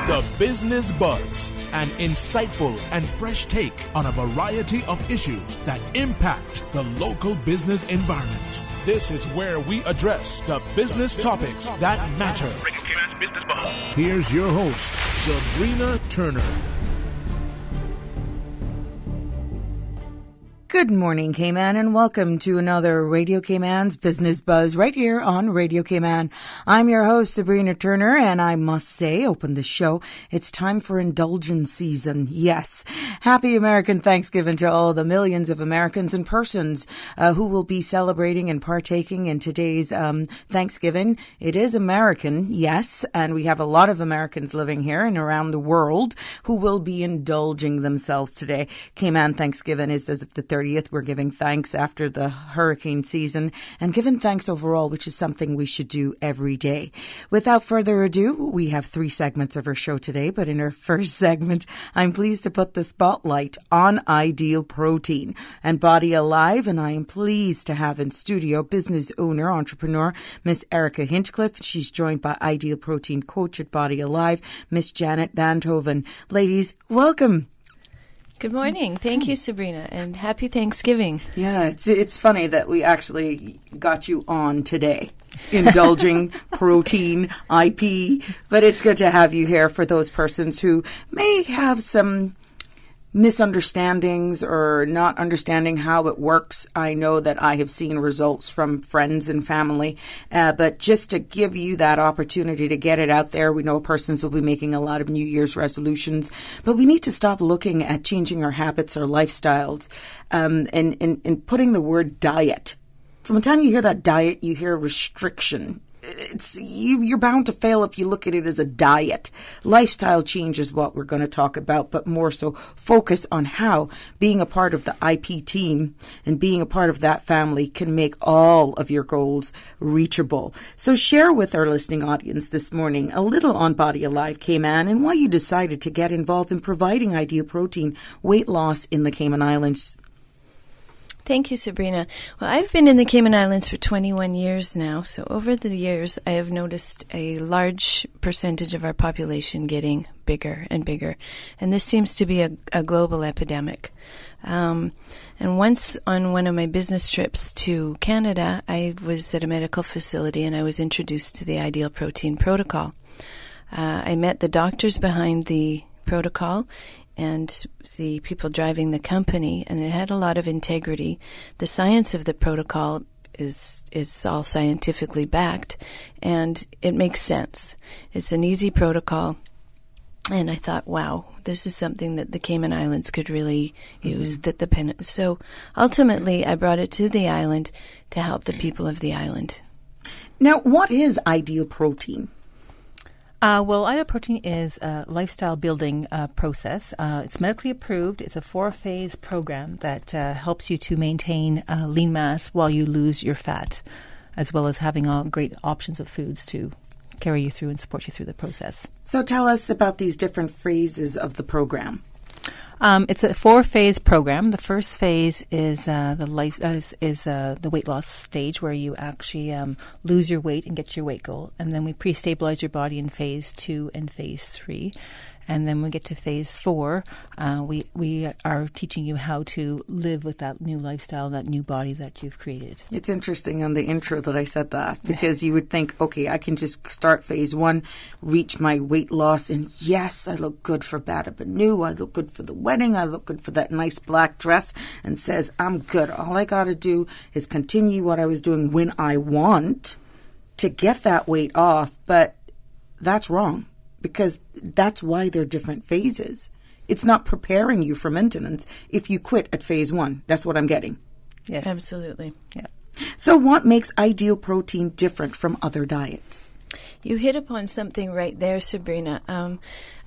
The Business Buzz, an insightful and fresh take on a variety of issues that impact the local business environment. This is where we address the business topics that matter. Here's your host, Sabrina Turner. Good morning, Cayman, and welcome to another Radio Cayman's Business Buzz right here on Radio Cayman. I'm your host, Sabrina Turner, and I must say, open the show, it's time for indulgence season. Yes. Happy American Thanksgiving to all the millions of Americans and persons who will be celebrating and partaking in today's Thanksgiving. It is American, yes, and we have a lot of Americans living here and around the world who will be indulging themselves today. Cayman Thanksgiving is as of the 30th. We're giving thanks after the hurricane season and giving thanks overall, which is something we should do every day. Without further ado, we have 3 segments of our show today, but in our first segment, I'm pleased to put the spotlight on Ideal Protein and Body Alive, and I am pleased to have in studio business owner, entrepreneur, Miss Erica Hinchcliffe. She's joined by Ideal Protein coach at Body Alive, Miss Janet Bandhoven. Ladies, welcome. Good morning. Thank you, Sabrina, and happy Thanksgiving. Yeah, it's funny that we actually got you on today, indulging protein, IP, but it's good to have you here for those persons who may have some misunderstandings or not understanding how it works. I know that I have seen results from friends and family, but just to give you that opportunity to get it out there, we know persons will be making a lot of New Year's resolutions, but we need to stop looking at changing our habits or lifestyles and putting the word diet. From the time you hear that diet, you hear restriction. You're bound to fail if you look at it as a diet. Lifestyle change is what we're going to talk about, but more so focus on how being a part of the IP team and being a part of that family can make all of your goals reachable. So share with our listening audience this morning a little on Body Alive Cayman and why you decided to get involved in providing Ideal Protein weight loss in the Cayman Islands. Thank you, Sabrina. Well, I've been in the Cayman Islands for 21 years now, so over the years I have noticed a large percentage of our population getting bigger and bigger, and this seems to be a global epidemic. And once on one of my business trips to Canada, I was at a medical facility and I was introduced to the Ideal Protein protocol. I met the doctors behind the protocol and the people driving the company, and it had a lot of integrity. The science of the protocol is all scientifically backed, and it makes sense. It's an easy protocol, and I thought, wow, this is something that the Cayman Islands could really use. So ultimately, I brought it to the island to help the people of the island. Now, what is Ideal Protein? Well, Ideal Protein is a lifestyle building process. It's medically approved. It's a 4-phase program that helps you to maintain lean mass while you lose your fat, as well as having great options of foods to carry you through and support you through the process. So tell us about these different phases of the program. It's a 4-phase program. The first phase is the weight loss stage, where you actually lose your weight and get your weight goal, and then we pre-stabilize your body in phase 2 and phase 3. And then when we get to phase 4, we are teaching you how to live with that new lifestyle, that new body that you've created. It's interesting on the intro that I said that, because you would think, okay, I can just start phase 1, reach my weight loss, and yes, I look good for Bada Banu, I look good for the wedding, I look good for that nice black dress, and says, I'm good. All I got to do is continue what I was doing when I want to get that weight off, but that's wrong. Because that's why they're different phases. It's not preparing you for maintenance if you quit at phase 1. That's what I'm getting. Yes. Absolutely. Yeah. So what makes Ideal Protein different from other diets? You hit upon something right there, Sabrina.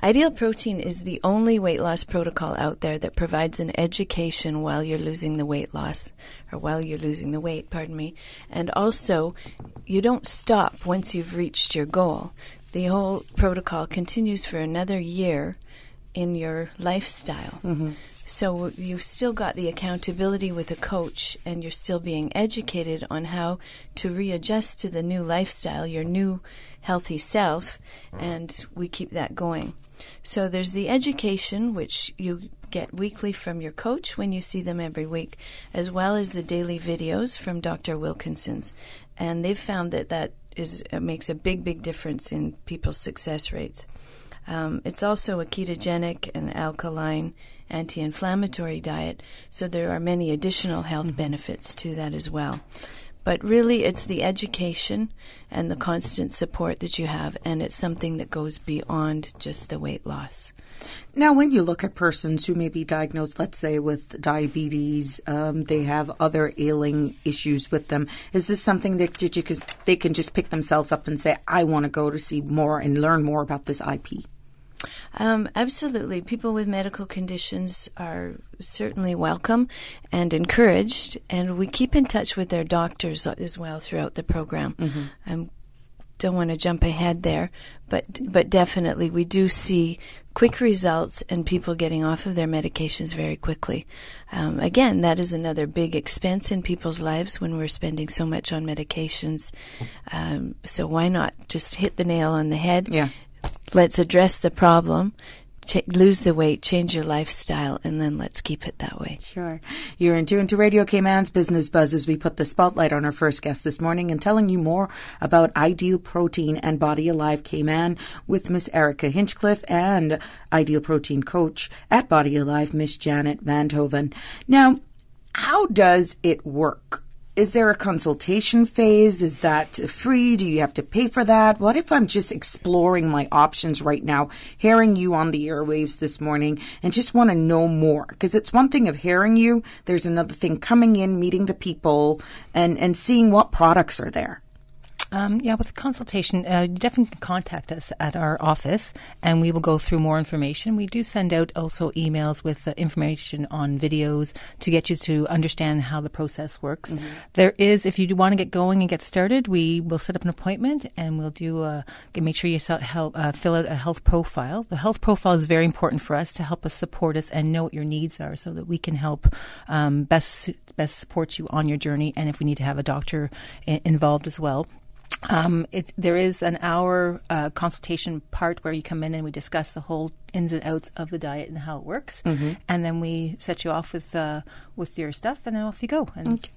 Ideal Protein is the only weight loss protocol out there that provides an education while you're losing the weight loss, or while you're losing the weight, pardon me. And also, you don't stop once you've reached your goal. The whole protocol continues for another year in your lifestyle. Mm-hmm. So you've still got the accountability with a coach, and you're still being educated on how to readjust to the new lifestyle, your new healthy self, and we keep that going. So there's the education, which you get weekly from your coach when you see them every week, as well as the daily videos from Dr. Wilkinson's. And they've found that makes a big difference in people's success rates. It's also a ketogenic and alkaline anti-inflammatory diet, so there are many additional health benefits to that as well. But really, it's the education and the constant support that you have, and it's something that goes beyond just the weight loss. Now, when you look at persons who may be diagnosed, let's say, with diabetes, they have other ailing issues with them, is this something that they can just pick themselves up and say, I want to go to see more and learn more about this IP? Absolutely. People with medical conditions are certainly welcome and encouraged, and we keep in touch with their doctors as well throughout the program. I don't want to jump ahead there, but definitely we do see quick results and people getting off of their medications very quickly. Again, that is another big expense in people's lives when we're spending so much on medications. So why not just hit the nail on the head? Yes. Let's address the problem, lose the weight, change your lifestyle, and then let's keep it that way. Sure. You're in tune to Radio Cayman's Business Buzz as we put the spotlight on our first guest this morning and telling you more about Ideal Protein and Body Alive Cayman with Miss Erica Hinchcliffe and Ideal Protein coach at Body Alive, Miss Janet Van Hoven. Now, how does it work? Is there a consultation phase? Is that free? Do you have to pay for that? What if I'm just exploring my options right now, hearing you on the airwaves this morning and just want to know more? Because it's one thing of hearing you. There's another thing coming in, meeting the people, and seeing what products are there. With the consultation, you definitely can contact us at our office, and we will go through more information. We do send out also emails with information on videos to get you to understand how the process works. There is, if you do want to get going and get started, we will set up an appointment, and we'll do make sure you fill out a health profile. The health profile is very important for us to help us support us and know what your needs are, so that we can help best support you on your journey, and if we need to have a doctor involved as well. There is an hour consultation part where you come in and we discuss the whole ins and outs of the diet and how it works, and then we set you off with your stuff, and then off you go. And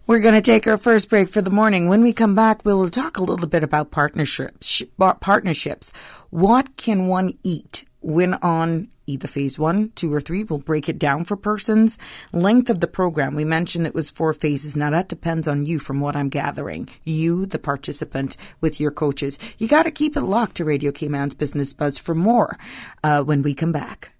We're going to take our first break for the morning. When we come back, we'll talk a little bit about partnerships. What can one eat when on either phase 1, 2, or 3? We'll break it down for persons. Length of the program. We mentioned it was 4 phases. Now that depends on you from what I'm gathering. You, the participant, with your coaches. You got to keep it locked to Radio Cayman's Business Buzz for more when we come back.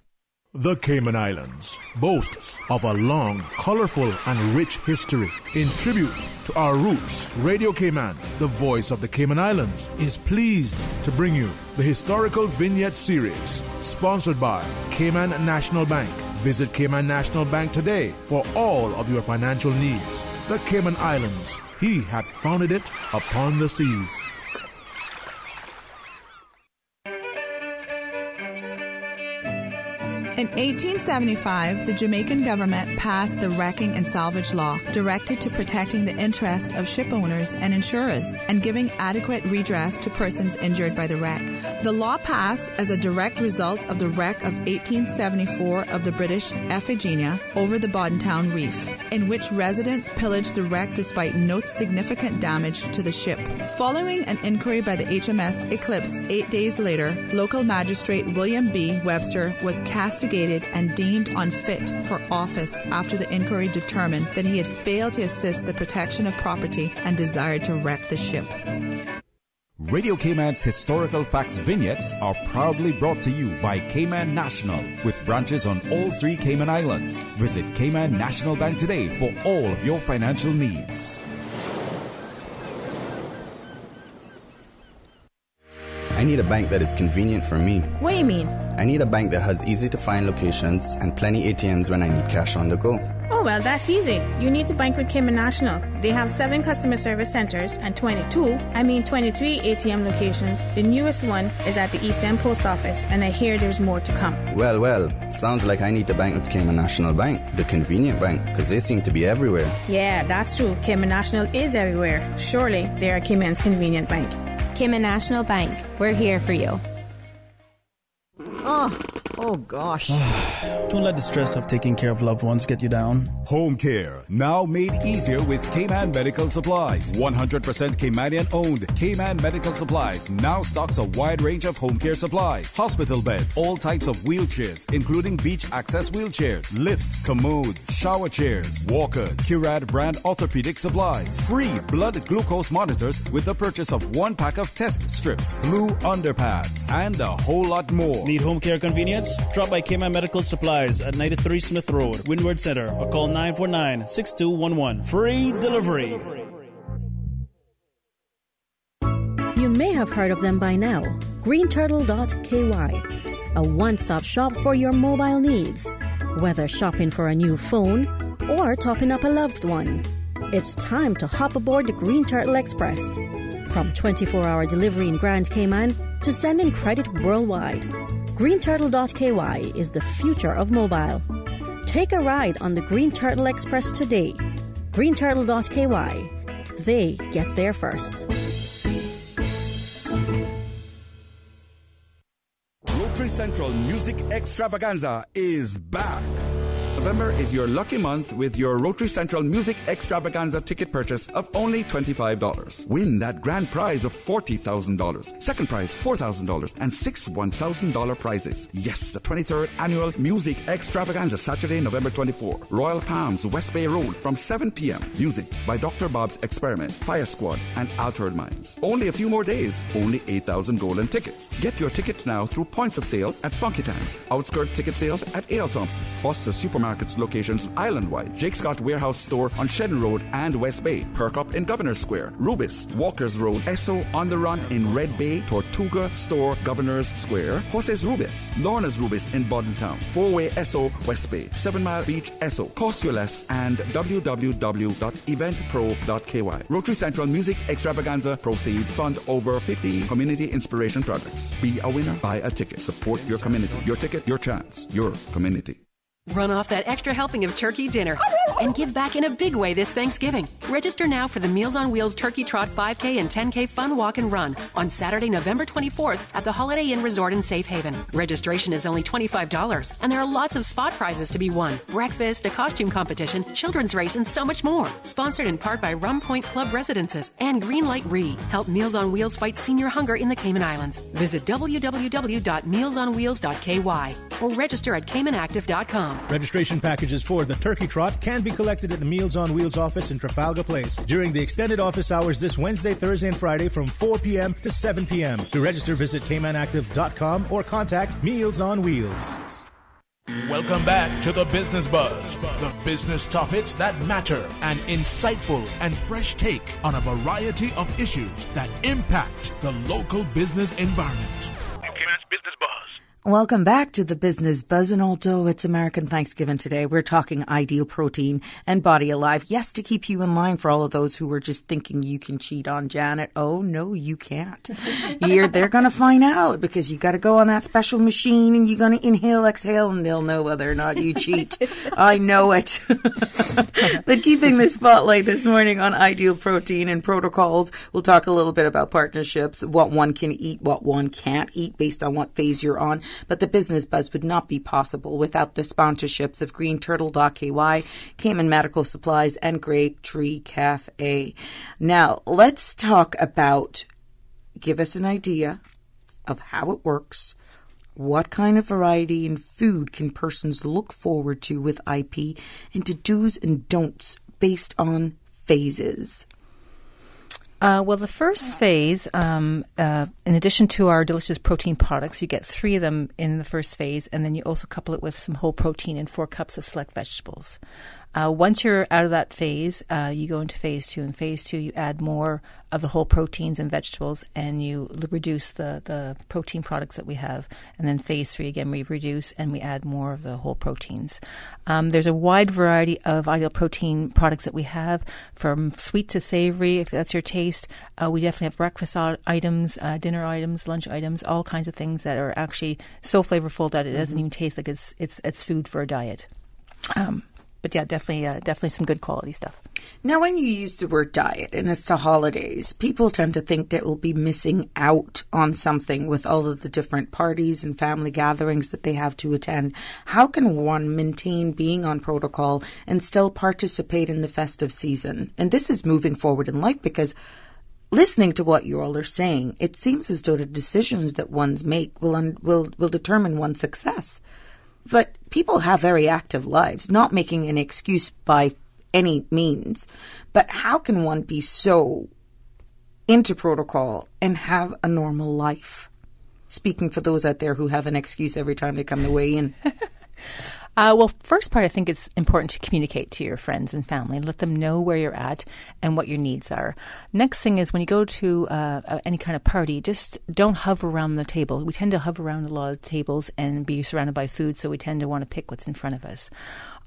The Cayman Islands boasts of a long, colorful, and rich history. In tribute to our roots, Radio Cayman, the voice of the Cayman Islands, is pleased to bring you the Historical Vignette Series, sponsored by Cayman National Bank. Visit Cayman National Bank today for all of your financial needs. The Cayman Islands, he hath founded it upon the seas. In 1875, the Jamaican government passed the Wrecking and Salvage Law, directed to protecting the interest of ship owners and insurers and giving adequate redress to persons injured by the wreck. The law passed as a direct result of the wreck of 1874 of the British Iphigenia over the Boddentown Reef, in which residents pillaged the wreck despite no significant damage to the ship. Following an inquiry by the HMS Eclipse 8 days later, local magistrate William B. Webster was castigated and deemed unfit for office after the inquiry determined that he had failed to assist the protection of property and desired to wreck the ship. Radio Cayman's Historical Facts Vignettes are proudly brought to you by Cayman National, with branches on all 3 Cayman Islands. Visit Cayman National Bank today for all of your financial needs. I need a bank that is convenient for me. What do you mean? I need a bank that has easy-to-find locations and plenty ATMs when I need cash on the go. Oh, well, that's easy. You need to bank with Cayman National. They have 7 customer service centers and 23 ATM locations. The newest one is at the East End Post Office, and I hear there's more to come. Well, sounds like I need to bank with Cayman National Bank, the convenient bank, because they seem to be everywhere. Yeah, that's true. Cayman National is everywhere. Surely they are Cayman's convenient bank. Cayman National Bank. We're here for you. Oh gosh. Don't let the stress of taking care of loved ones get you down. Home care, now made easier with Cayman Medical Supplies. 100% Caymanian owned. Cayman Medical Supplies now stocks a wide range of home care supplies. Hospital beds, all types of wheelchairs, including beach access wheelchairs, lifts, commodes, shower chairs, walkers, Curad brand orthopedic supplies. Free blood glucose monitors with the purchase of 1 pack of test strips, blue underpads, and a whole lot more. Need home care convenience? Drop by Cayman Medical Supplies at 93 Smith Road, Windward Center, or call 949-6211. Free delivery. You may have heard of them by now. GreenTurtle.ky, a one-stop shop for your mobile needs. Whether shopping for a new phone or topping up a loved one, it's time to hop aboard the Green Turtle Express. From 24-hour delivery in Grand Cayman to sending credit worldwide, GreenTurtle.ky is the future of mobile. Take a ride on the Green Turtle Express today. GreenTurtle.ky. They get there first. Rotary Central Music Extravaganza is back. November is your lucky month with your Rotary Central Music Extravaganza ticket purchase of only $25. Win that grand prize of $40,000. Second prize, $4,000 and 6 $1,000 prizes. Yes, the 23rd Annual Music Extravaganza, Saturday, November 24. Royal Palms, West Bay Road from 7 p.m. Music by Dr. Bob's Experiment, Fire Squad, and Altered Minds. Only a few more days, only 8,000 golden tickets. Get your tickets now through points of sale at Funky Times, Outskirt Ticket Sales at A.L. Thompson's, Foster Supermarkets locations island-wide, Jake Scott Warehouse Store on Shedden Road and West Bay, Perk Up in Governors Square, Rubis, Walkers Road, Esso on the Run in Red Bay, Tortuga Store, Governors Square, Jose's Rubis, Lorna's Rubis in Bordentown, 4-Way Esso, West Bay, 7 Mile Beach, Esso, Cost You Less, and www.eventpro.ky. Rotary Central Music Extravaganza proceeds fund over 50 community inspiration projects. Be a winner, buy a ticket. Support your community. Your ticket, your chance, your community. Run off that extra helping of turkey dinner and give back in a big way this Thanksgiving. Register now for the Meals on Wheels Turkey Trot 5K and 10K Fun Walk and Run on Saturday, November 24th at the Holiday Inn Resort in Safe Haven. Registration is only $25, and there are lots of spot prizes to be won. Breakfast, a costume competition, children's race, and so much more. Sponsored in part by Rum Point Club Residences and Greenlight Re. Help Meals on Wheels fight senior hunger in the Cayman Islands. Visit www.mealsonwheels.ky or register at CaymanActive.com. Registration packages for the Turkey Trot can be collected at the Meals on Wheels office in Trafalgar Place during the extended office hours this Wednesday, Thursday, and Friday from 4 p.m. to 7 p.m. To register, visit CaymanActive.com or contact Meals on Wheels. Welcome back to the Business Buzz, the business topics that matter, an insightful and fresh take on a variety of issues that impact the local business environment. Business Buzz. Welcome back to the Business Buzz, and although it's American Thanksgiving today, we're talking Ideal Protein and Body Alive. Yes, to keep you in line for all of those who were just thinking you can cheat on Janet. Oh, no, you can't. They're going to find out because you got to go on that special machine and you're going to inhale, exhale, and they'll know whether or not you cheat. I know it. But keeping the spotlight this morning on Ideal Protein and protocols, we'll talk a little bit about partnerships, what one can eat, what one can't eat based on what phase you're on. But the Business Buzz would not be possible without the sponsorships of GreenTurtle.ky, Cayman Medical Supplies, and Grape Tree Cafe. Now, let's talk about, give us an idea of how it works. What kind of variety in food can persons look forward to with IP, and to do's and don'ts based on phases? Well, the first phase, in addition to our delicious protein products, you get 3 of them in the first phase, and then you also couple it with some whole protein and 4 cups of select vegetables. Once you're out of that phase, you go into phase 2. In phase 2, you add more of the whole proteins and vegetables, and you reduce the protein products that we have. And then phase 3, again, we reduce and we add more of the whole proteins. There's a wide variety of ideal protein products that we have, from sweet to savory, if that's your taste. We definitely have breakfast items, dinner items, lunch items, all kinds of things that are actually so flavorful that it doesn't even taste like it's food for a diet. But yeah, definitely some good quality stuff. Now, when you use the word diet and it's the holidays, people tend to think that we'll be missing out on something with all of the different parties and family gatherings that they have to attend. How can one maintain being on protocol and still participate in the festive season? And this is moving forward in life, because listening to what you all are saying, it seems as though the decisions that ones make will determine one's success. But people have very active lives, not making an excuse by any means. But how can one be so into protocol and have a normal life? Speaking for those out there who have an excuse every time they come to weigh in. Well, first part, I think it's important to communicate to your friends and family. Let them know where you're at and what your needs are. Next thing is, when you go to any kind of party, just don't hover around the table. We tend to hover around a lot of tables and be surrounded by food, so we tend to want to pick what's in front of us.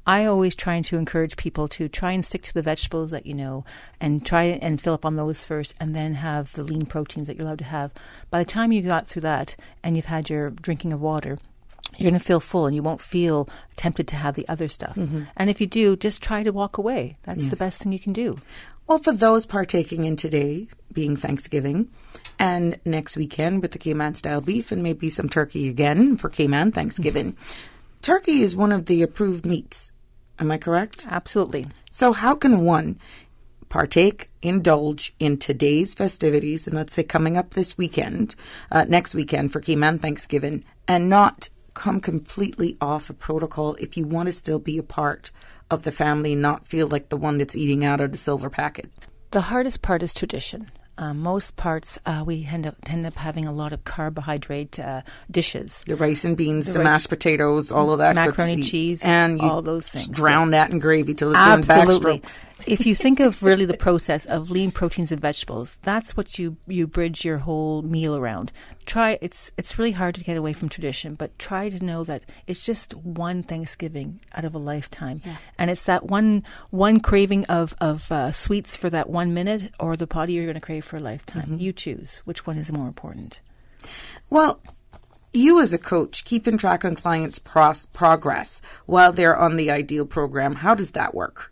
I always try to encourage people to try and stick to the vegetables that you know, and try and fill up on those first, and then have the lean proteins that you're allowed to have. By the time you got through that and you've had your drinking of water, you're going to feel full and you won't feel tempted to have the other stuff. Mm-hmm. And if you do, just try to walk away. That's the best thing you can do. Well, for those partaking in today, being Thanksgiving, and next weekend with the Cayman-style beef and maybe some turkey again for Cayman Thanksgiving, turkey is one of the approved meats. Am I correct? Absolutely. So how can one partake, indulge in today's festivities, and let's say coming up this weekend, next weekend for Cayman Thanksgiving, and not come completely off of protocol if you want to still be a part of the family, not feel like the one that's eating out of the silver packet? The hardest part is tradition. Most parts, we tend up having a lot of carbohydrate dishes. The rice and beans, the mashed potatoes, all of that. Macaroni, cheese, and all those things. Drown that in gravy till it's doing backstrokes. If you think of really the process of lean proteins and vegetables, that's what you bridge your whole meal around. It's really hard to get away from tradition, but try to know that it's just one Thanksgiving out of a lifetime. Yeah. And it's that one craving of sweets for that 1 minute, or the body you're going to crave for a lifetime. Mm-hmm. You choose which one is more important. Well, you as a coach, keeping track on clients' progress while they're on the Ideal program, how does that work?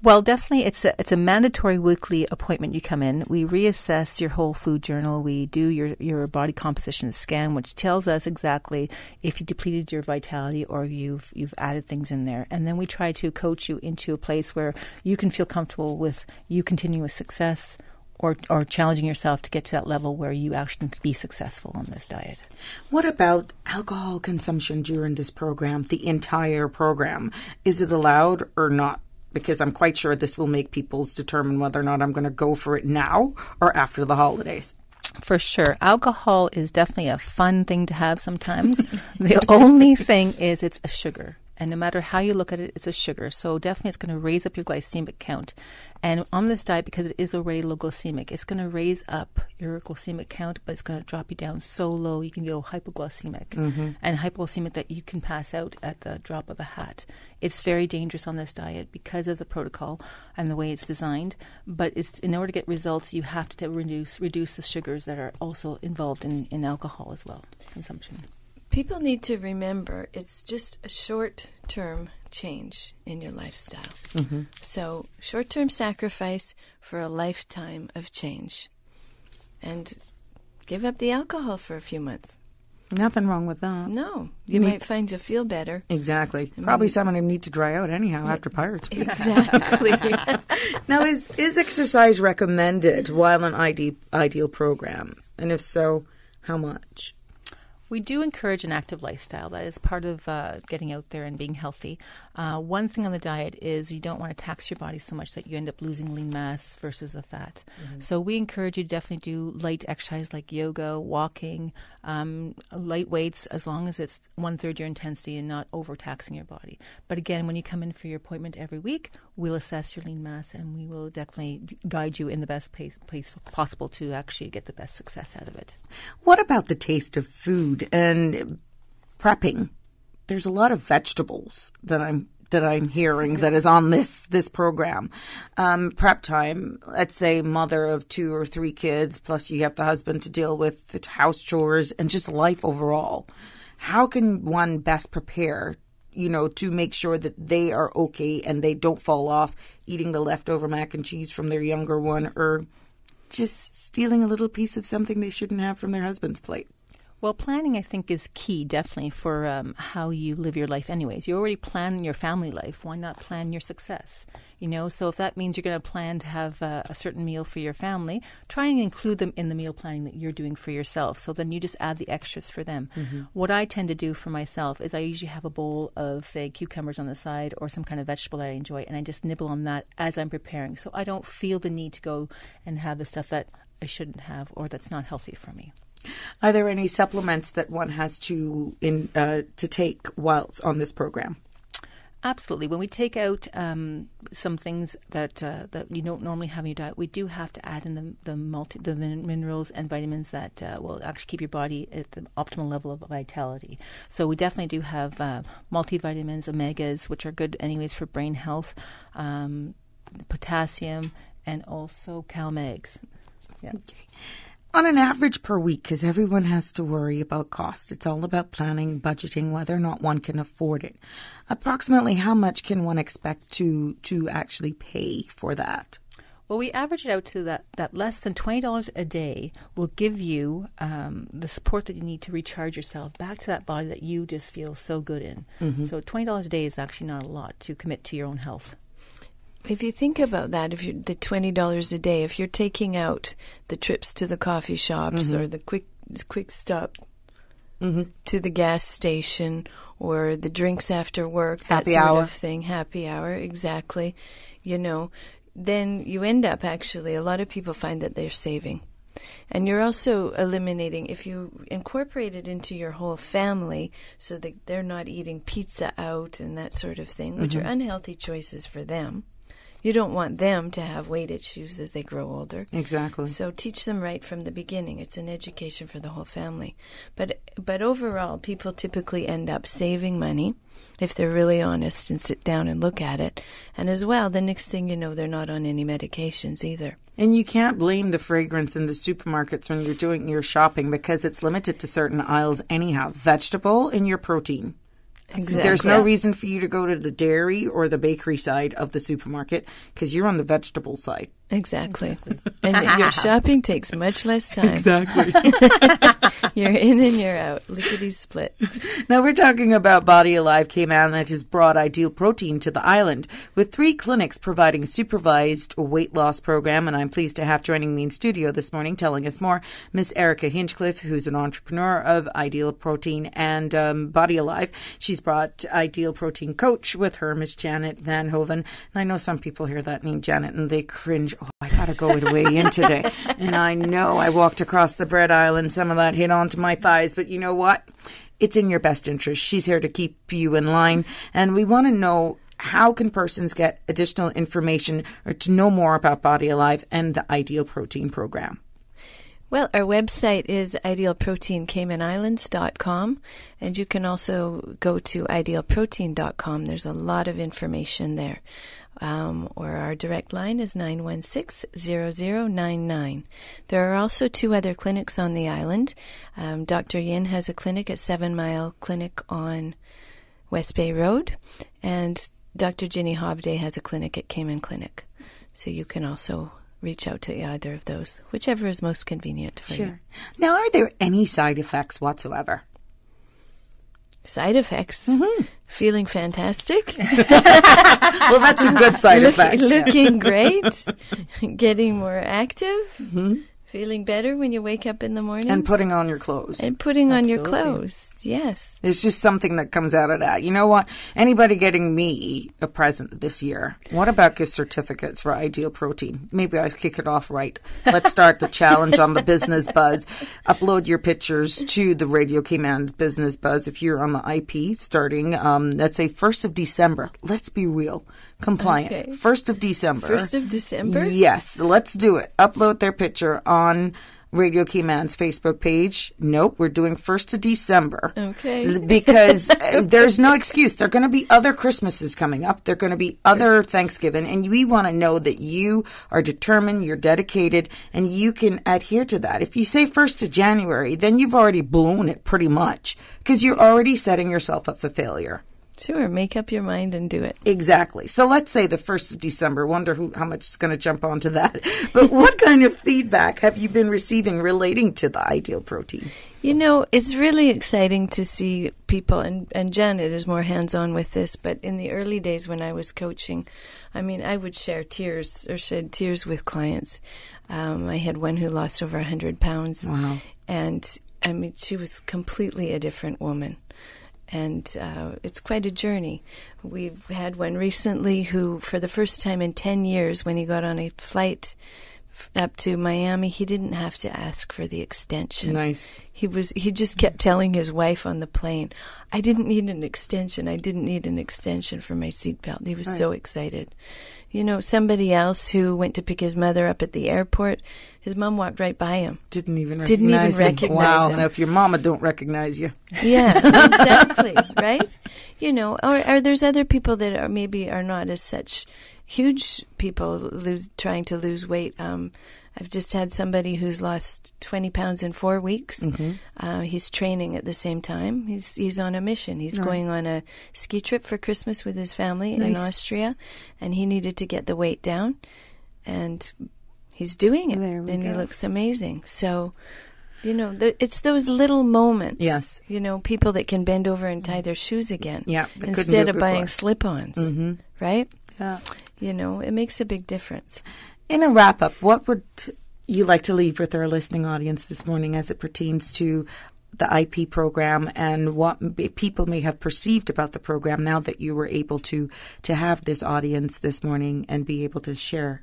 Well, definitely, it's a mandatory weekly appointment. You come in, we reassess your whole food journal, we do your body composition scan, which tells us exactly if you depleted your vitality or you've added things in there, and then we try to coach you into a place where you can feel comfortable with you continuing with success, or challenging yourself to get to that level where you actually can be successful on this diet. What about alcohol consumption during this program, the entire program? Is it allowed or not? Because I'm quite sure this will make people determine whether or not I'm going to go for it now or after the holidays. For sure. Alcohol is definitely a fun thing to have sometimes. The only thing is it's a sugar. And no matter how you look at it, it's a sugar. So definitely it's going to raise up your glycemic count. And on this diet, because it is already low glycemic, it's going to raise up your glycemic count, but it's going to drop you down so low you can go hypoglycemic. Mm-hmm. And hypoglycemic that you can pass out at the drop of a hat. It's very dangerous on this diet because of the protocol and the way it's designed. But in order to get results, you have to reduce the sugars that are also involved in alcohol as well, consumption. People need to remember it's just a short-term change in your lifestyle. Mm-hmm. So short-term sacrifice for a lifetime of change. And give up the alcohol for a few months. Nothing wrong with that. No. You might find you feel better. Exactly. Probably some of them need to dry out anyhow after Pirates. Exactly. Now, is exercise recommended while on Ideal program? And if so, how much? We do encourage an active lifestyle. That is part of getting out there and being healthy. One thing on the diet is you don't want to tax your body so much that you end up losing lean mass versus the fat. Mm-hmm. So we encourage you to definitely do light exercise like yoga, walking, light weights, as long as it's 1/3 your intensity and not overtaxing your body. But again, when you come in for your appointment every week, we'll assess your lean mass and we will definitely guide you in the best place possible to actually get the best success out of it. What about the taste of food and prepping? There's a lot of vegetables that I'm hearing that is on this program. Prep time, let's say mother of 2 or 3 kids, plus you have the husband to deal with, the house chores, and just life overall. How can one best prepare, to make sure that they are okay and they don't fall off eating the leftover mac and cheese from their younger one, or just stealing a little piece of something they shouldn't have from their husband's plate? Well, planning, I think, is key, definitely, for how you live your life anyways. You already plan your family life. Why not plan your success? So if that means you're going to plan to have a certain meal for your family, try and include them in the meal planning that you're doing for yourself. So then you just add the extras for them. Mm-hmm. What I tend to do for myself is I usually have a bowl of, say, cucumbers on the side or some kind of vegetable that I enjoy, and I just nibble on that as I'm preparing. So I don't feel the need to go and have the stuff that I shouldn't have or that's not healthy for me. Are there any supplements that one has to take whilst on this program? Absolutely. When we take out some things that you don't normally have in your diet, we do have to add in the minerals and vitamins that will actually keep your body at the optimal level of vitality. So we definitely do have multivitamins, omegas, which are good anyways for brain health, potassium, and also CalMags. Yeah. Okay. On an average per week, because everyone has to worry about cost, it's all about planning, budgeting, whether or not one can afford it. Approximately how much can one expect to actually pay for that? Well, we average it out to that less than $20 a day will give you the support that you need to recharge yourself back to that body that you just feel so good in. Mm-hmm. So $20 a day is actually not a lot to commit to your own health. If you think about that, if you're the $20 a day, if you're taking out the trips to the coffee shops mm-hmm. or the quick stop mm-hmm. to the gas station or the drinks after work, happy that sort hour of thing, happy hour, exactly, then you end up actually, a lot of people find that they're saving. And you're also eliminating, if you incorporate it into your whole family so that they're not eating pizza out and that sort of thing, which mm-hmm. are unhealthy choices for them. You don't want them to have weight issues as they grow older. Exactly. So teach them right from the beginning. It's an education for the whole family. But overall, people typically end up saving money if they're really honest and sit down and look at it. And as well, the next thing you know, they're not on any medications either. And you can't blame the fragrance in the supermarkets when you're doing your shopping because it's limited to certain aisles anyhow. Vegetable and your protein. Exactly. There's no reason for you to go to the dairy or the bakery side of the supermarket because you're on the vegetable side. Exactly. And your shopping takes much less time. Exactly. You're in and you're out. Lickety-split. Now we're talking about Body Alive Cayman that has brought Ideal Protein to the island with 3 clinics providing supervised weight loss program. And I'm pleased to have joining me in studio this morning telling us more, Miss Erica Hinchcliffe, who's an entrepreneur of Ideal Protein and Body Alive. She's brought Ideal Protein coach with her, Miss Janet Van Hoven. And I know some people hear that name, Janet, and they cringe. Oh, I got to go to weigh in today. And I know I walked across the bread aisle and some of that hit onto my thighs. But you know what? It's in your best interest. She's here to keep you in line. And we want to know, how can persons get additional information or to know more about Body Alive and the Ideal Protein program? Well, our website is idealproteincaymanislands.com, and you can also go to idealprotein.com. There's a lot of information there. Or our direct line is 916-0099. There are also 2 other clinics on the island. Dr. Yin has a clinic at 7 Mile Clinic on West Bay Road, and Dr. Ginny Hobday has a clinic at Cayman Clinic. So you can also reach out to either of those, whichever is most convenient for you. Now, are there any side effects whatsoever? Side effects? Mm-hmm. Feeling fantastic. Well, that's a good side effect. Looking great. Getting more active. Mm-hmm. Feeling better when you wake up in the morning. And putting on your clothes. And putting on your clothes, yes. It's just something that comes out of that. You know what? Anybody getting me a present this year, what about gift certificates for Ideal Protein? Maybe I kick it off right. Let's start the challenge on the Business Buzz. Upload your pictures to the Radio Cayman's Business Buzz if you're on the IP starting, let's say 1st of December. Let's be real. Compliant. Okay. 1st of December. 1st of December? Yes. Let's do it. Upload their picture on Radio Cayman's Facebook page. Nope, we're doing 1st of December. Okay. Because there's no excuse. There are going to be other Christmases coming up. There are going to be other Thanksgiving. And we want to know that you are determined, you're dedicated, and you can adhere to that. If you say 1st of January, then you've already blown it pretty much because you're already setting yourself up for failure. Sure, make up your mind and do it. Exactly. So let's say the 1st of December. Wonder how much is going to jump onto that. But what kind of feedback have you been receiving relating to the Ideal Protein? You know, it's really exciting to see people, and Janet is more hands-on with this, but in the early days when I was coaching, I mean, I would shed tears with clients. I had one who lost over 100 pounds. Wow. And, I mean, she was completely a different woman. And it's quite a journey. We've had one recently who, for the first time in 10 years, when he got on a flight up to Miami, he didn't have to ask for the extension. Nice. He just kept telling his wife on the plane, I didn't need an extension. I didn't need an extension for my seatbelt. He was so excited. You know, somebody else who went to pick his mother up at the airport, his mom walked right by him. Didn't even recognize him. Wow. Now, if your mama don't recognize you. Yeah, exactly, right? You know, or there's other people that are maybe are not as such huge people trying to lose weight. I've just had somebody who's lost 20 pounds in 4 weeks. Mm-hmm. He's training at the same time. He's on a mission. He's going on a ski trip for Christmas with his family in Austria, and he needed to get the weight down, and he's doing it, and he looks amazing. So, you know, it's those little moments. Yes. You know, people that can bend over and tie their shoes again. Yeah. Instead of buying slip-ons. Mm-hmm. Right? Yeah. You know, it makes a big difference. In a wrap-up, what would you like to leave with our listening audience this morning as it pertains to the IP program and what people may have perceived about the program now that you were able to have this audience this morning and be able to share?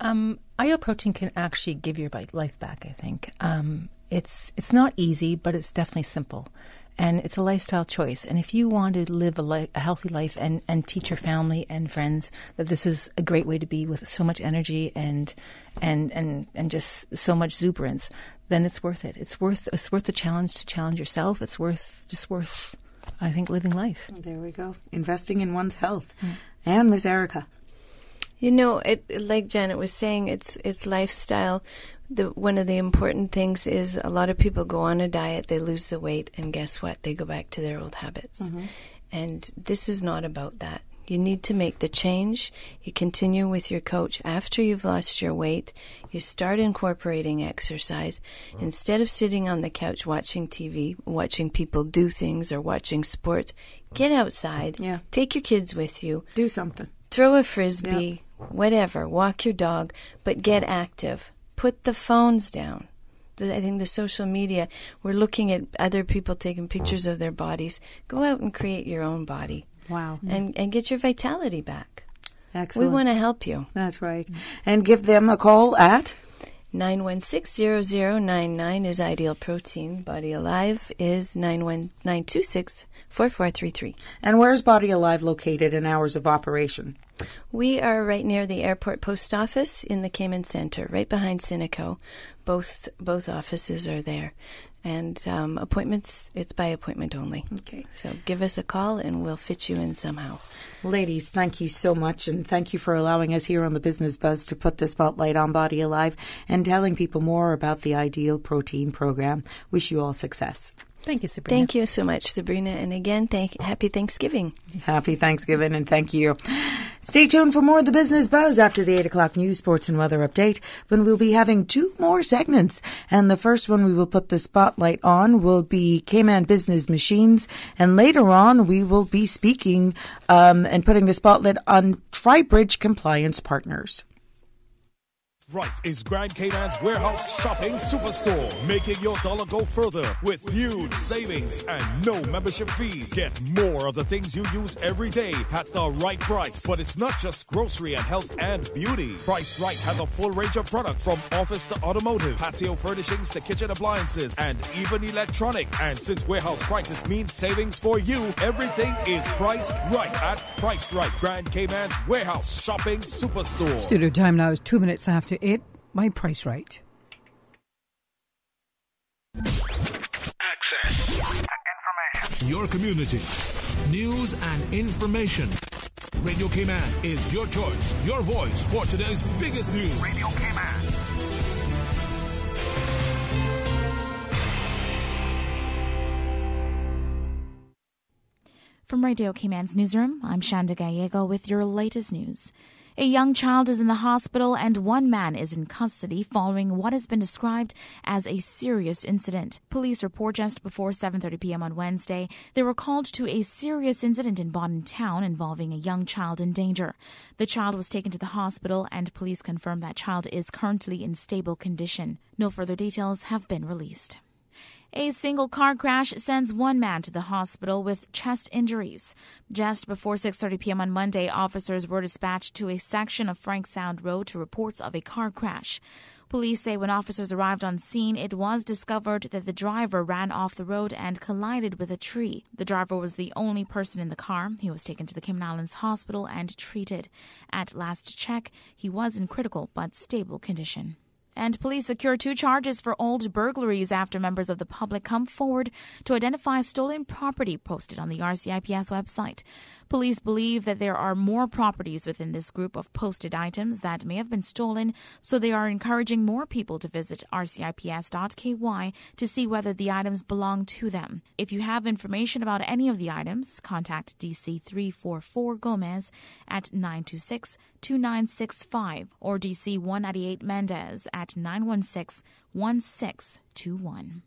Ideal Protein can actually give your life back, I think. It's not easy, but it's definitely simple. And it's a lifestyle choice. And if you want to live a healthy life and teach your family and friends that this is a great way to be with so much energy and just so much exuberance, then it's worth it. It's worth the challenge to challenge yourself. It's worth, I think, living life. There we go. Investing in one's health. And Ms. Erica. You know, like Janet was saying, it's lifestyle. One of the important things is a lot of people go on a diet, they lose the weight, and guess what? They go back to their old habits. Mm-hmm. And this is not about that. You need to make the change. You continue with your coach after you've lost your weight. You start incorporating exercise. Instead of sitting on the couch watching TV, watching people do things or watching sports, get outside. Yeah. Take your kids with you. Do something. Throw a frisbee, whatever. Walk your dog, but get active. Put the phones down. I think the social media, we're looking at other people taking pictures of their bodies. Go out and create your own body. Wow. And get your vitality back. Excellent. We want to help you. That's right. And give them a call at? 916-0099 is Ideal Protein. Body Alive is 926-4433. And where's Body Alive located in hours of operation? We are right near the airport post office in the Cayman Center, right behind Cineco. Both offices are there. And appointments, it's by appointment only. Okay. So give us a call and we'll fit you in somehow. Ladies, thank you so much, and thank you for allowing us here on the Business Buzz to put the spotlight on Body Alive and telling people more about the Ideal Protein program. Wish you all success. Thank you, Sabrina. Thank you so much, Sabrina. And again, happy Thanksgiving. Happy Thanksgiving, and thank you. Stay tuned for more of the Business Buzz after the 8 o'clock news, sports, and weather update, when we'll be having 2 more segments. And the first one we will put the spotlight on will be Cayman Business Machines. And later on, we will be speaking and putting the spotlight on Tribridge Compliance Partners. Right is Grand Cayman's warehouse shopping superstore, making your dollar go further with huge savings and no membership fees. Get more of the things you use every day at the right price. But it's not just grocery and health and beauty. Priced Right has a full range of products from office to automotive, patio furnishings to kitchen appliances, and even electronics. And since warehouse prices mean savings for you, everything is priced right at Priced Right, Grand Cayman's warehouse shopping superstore. Studio time now is 2 minutes after 8. My Price Right. Access to information. Your community. News and information. Radio Cayman is your choice, your voice for today's biggest news. Radio Cayman. From Radio Cayman's newsroom, I'm Shanda Gallego with your latest news. A young child is in the hospital and one man is in custody following what has been described as a serious incident. Police report just before 7:30 p.m. on Wednesday, they were called to a serious incident in Bonny Town involving a young child in danger. The child was taken to the hospital and police confirmed that child is currently in stable condition. No further details have been released. A single car crash sends one man to the hospital with chest injuries. Just before 6:30 p.m. on Monday, officers were dispatched to a section of Frank Sound Road to reports of a car crash. Police say when officers arrived on scene, it was discovered that the driver ran off the road and collided with a tree. The driver was the only person in the car. He was taken to the Cayman Islands Hospital and treated. At last check, he was in critical but stable condition. And police secured 2 charges for old burglaries after members of the public come forward to identify stolen property posted on the RCIPS website. Police believe that there are more properties within this group of posted items that may have been stolen, so they are encouraging more people to visit rcips.ky to see whether the items belong to them. If you have information about any of the items, contact DC 344 Gomez at 926-2965 or DC 198 Mendez at 916-1621.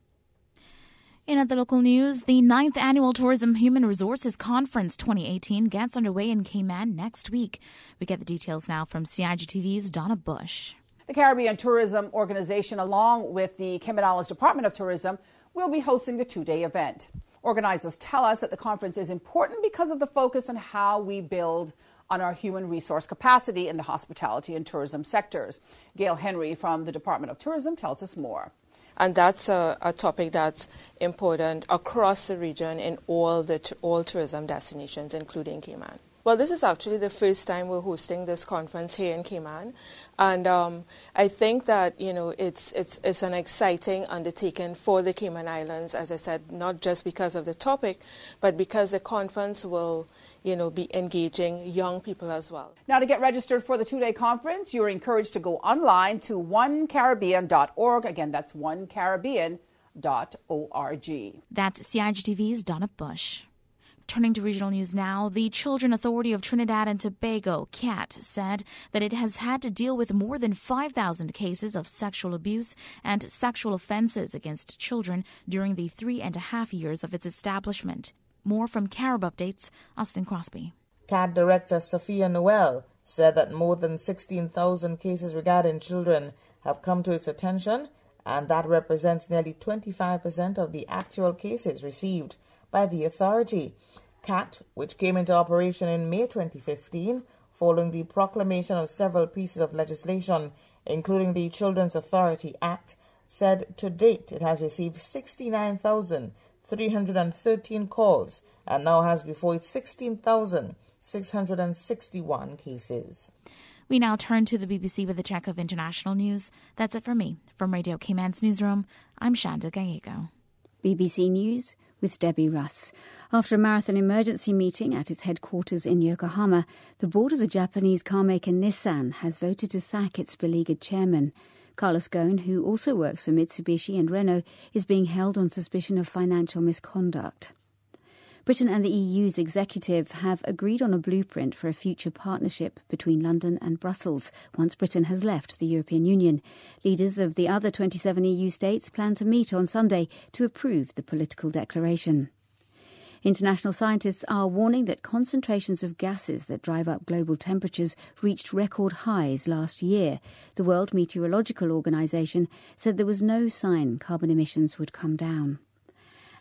In other local news, the 9th Annual Tourism Human Resources Conference 2018 gets underway in Cayman next week. We get the details now from CIGTV's Donna Bush. The Caribbean Tourism Organization, along with the Cayman Islands Department of Tourism, will be hosting the 2-day event. Organizers tell us that the conference is important because of the focus on how we build on our human resource capacity in the hospitality and tourism sectors. Gail Henry from the Department of Tourism tells us more. And that's a topic that's important across the region in all tourism destinations, including Cayman. Well, this is actually the first time we're hosting this conference here in Cayman, and I think that it's an exciting undertaking for the Cayman Islands. As I said, not just because of the topic, but because the conference will be engaging young people as well. Now, to get registered for the 2-day conference, you're encouraged to go online to onecaribbean.org. Again, that's onecaribbean.org. That's CIGTV's Donna Bush. Turning to regional news now, the Children Authority of Trinidad and Tobago, CAT, said that it has had to deal with more than 5,000 cases of sexual abuse and sexual offences against children during the 3.5 years of its establishment. More from Carib Updates, Austin Crosby. CAT Director Sophia Noel said that more than 16,000 cases regarding children have come to its attention, and that represents nearly 25% of the actual cases received by the authority. CAT, which came into operation in May 2015, following the proclamation of several pieces of legislation, including the Children's Authority Act, said to date it has received 69,313 calls and now has before it 16,661 cases. We now turn to the BBC with a check of international news. That's it for me. From Radio Cayman's newsroom, I'm Shanda Gallego. BBC News with Debbie Russ. After a marathon emergency meeting at its headquarters in Yokohama, the board of the Japanese carmaker Nissan has voted to sack its beleaguered chairman. Carlos Ghosn, who also works for Mitsubishi and Renault, is being held on suspicion of financial misconduct. Britain and the EU's executive have agreed on a blueprint for a future partnership between London and Brussels once Britain has left the European Union. Leaders of the other 27 EU states plan to meet on Sunday to approve the political declaration. International scientists are warning that concentrations of gases that drive up global temperatures reached record highs last year. The World Meteorological Organization said there was no sign carbon emissions would come down.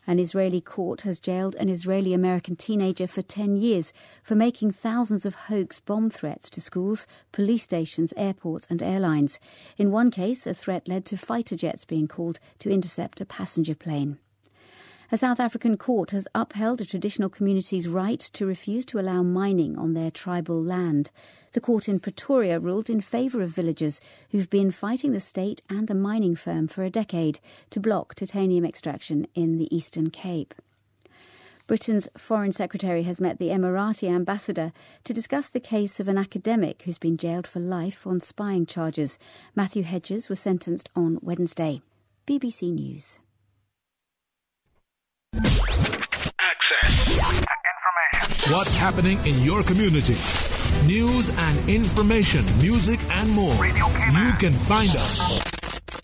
An Israeli court has jailed an Israeli-American teenager for 10 years for making thousands of hoax bomb threats to schools, police stations, airports and airlines. In one case, a threat led to fighter jets being called to intercept a passenger plane. A South African court has upheld a traditional community's right to refuse to allow mining on their tribal land. The court in Pretoria ruled in favour of villagers who've been fighting the state and a mining firm for a decade to block titanium extraction in the Eastern Cape. Britain's Foreign Secretary has met the Emirati ambassador to discuss the case of an academic who's been jailed for life on spying charges. Matthew Hedges was sentenced on Wednesday. BBC News. Access. Information. What's happening in your community? News and information, music and more. You can find us.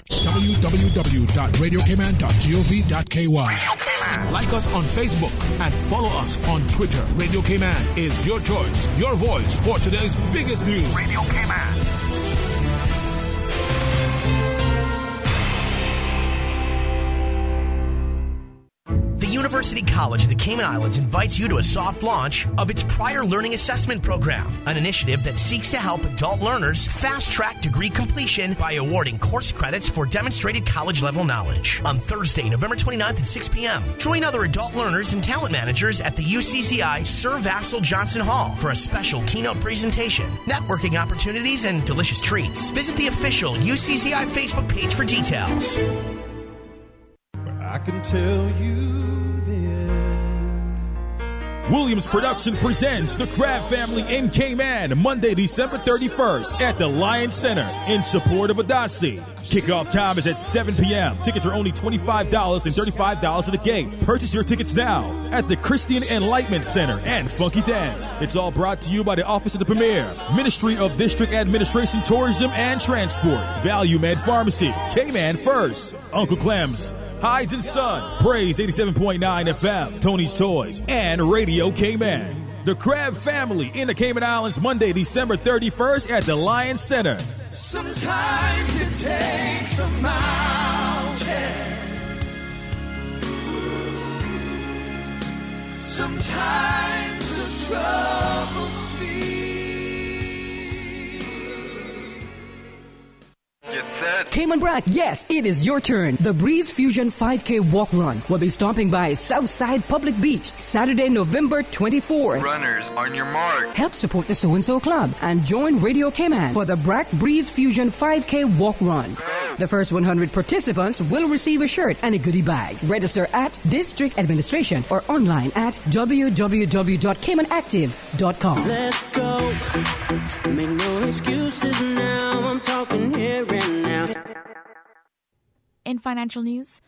www.radiocayman.gov.ky. Like us on Facebook and follow us on Twitter. Radio Cayman is your choice, your voice for today's biggest news. Radio Cayman. University College of the Cayman Islands invites you to a soft launch of its Prior Learning Assessment Program, an initiative that seeks to help adult learners fast-track degree completion by awarding course credits for demonstrated college-level knowledge. On Thursday, November 29th at 6 p.m., join other adult learners and talent managers at the UCCI Sir Vassal Johnson Hall for a special keynote presentation, networking opportunities, and delicious treats. Visit the official UCCI Facebook page for details. I can tell you Williams Production presents The Crab Family in Cayman, Monday, December 31st at the Lion Center in support of Adasi. Kickoff time is at 7 p.m. Tickets are only $25 and $35 at the gate. Purchase your tickets now at the Christian Enlightenment Center and Funky Dance. It's all brought to you by the Office of the Premier, Ministry of District Administration, Tourism and Transport, Value Med Pharmacy, Cayman First, Uncle Clem's, Hides and Son, Praise 87.9 FM, Tony's Toys, and Radio Cayman. The Crab Family in the Cayman Islands, Monday, December 31st at the Lion Center. sometimes it takes a mountain. Sometimes a troubled sea. Cayman Brack, yes, it is your turn. The Breeze Fusion 5K Walk Run will be stopping by Southside Public Beach Saturday, November 24th. Runners, on your mark. Help support the So-and-So Club and join Radio Cayman for the Brack Breeze Fusion 5K Walk Run. The first 100 participants will receive a shirt and a goodie bag. Register at District Administration or online at www.caymanactive.com. Let's go. Make no excuses now. I'm talking here and now. In financial news,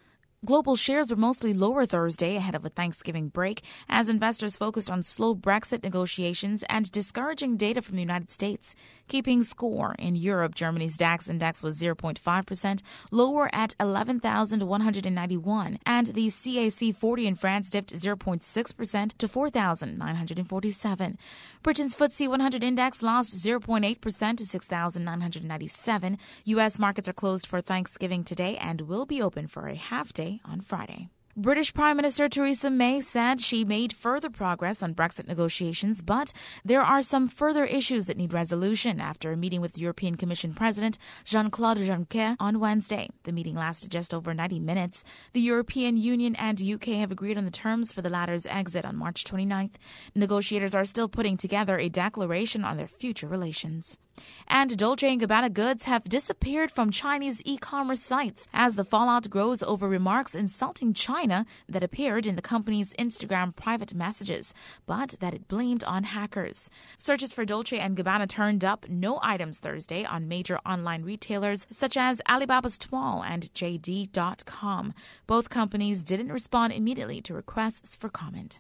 global shares were mostly lower Thursday ahead of a Thanksgiving break as investors focused on slow Brexit negotiations and discouraging data from the United States. Keeping score in Europe, Germany's DAX index was 0.5% lower at 11,191, and the CAC 40 in France dipped 0.6% to 4,947. Britain's FTSE 100 index lost 0.8% to 6,997. U.S. markets are closed for Thanksgiving today and will be open for a half day on Friday. British Prime Minister Theresa May said she made further progress on Brexit negotiations, but there are some further issues that need resolution after a meeting with European Commission President Jean-Claude Juncker on Wednesday. The meeting lasted just over 90 minutes. The European Union and UK have agreed on the terms for the latter's exit on March 29th. Negotiators are still putting together a declaration on their future relations. And Dolce & Gabbana goods have disappeared from Chinese e-commerce sites as the fallout grows over remarks insulting China that appeared in the company's Instagram private messages, but that it blamed on hackers. Searches for Dolce & Gabbana turned up no items Thursday on major online retailers such as Alibaba's Tmall and JD.com. Both companies didn't respond immediately to requests for comment.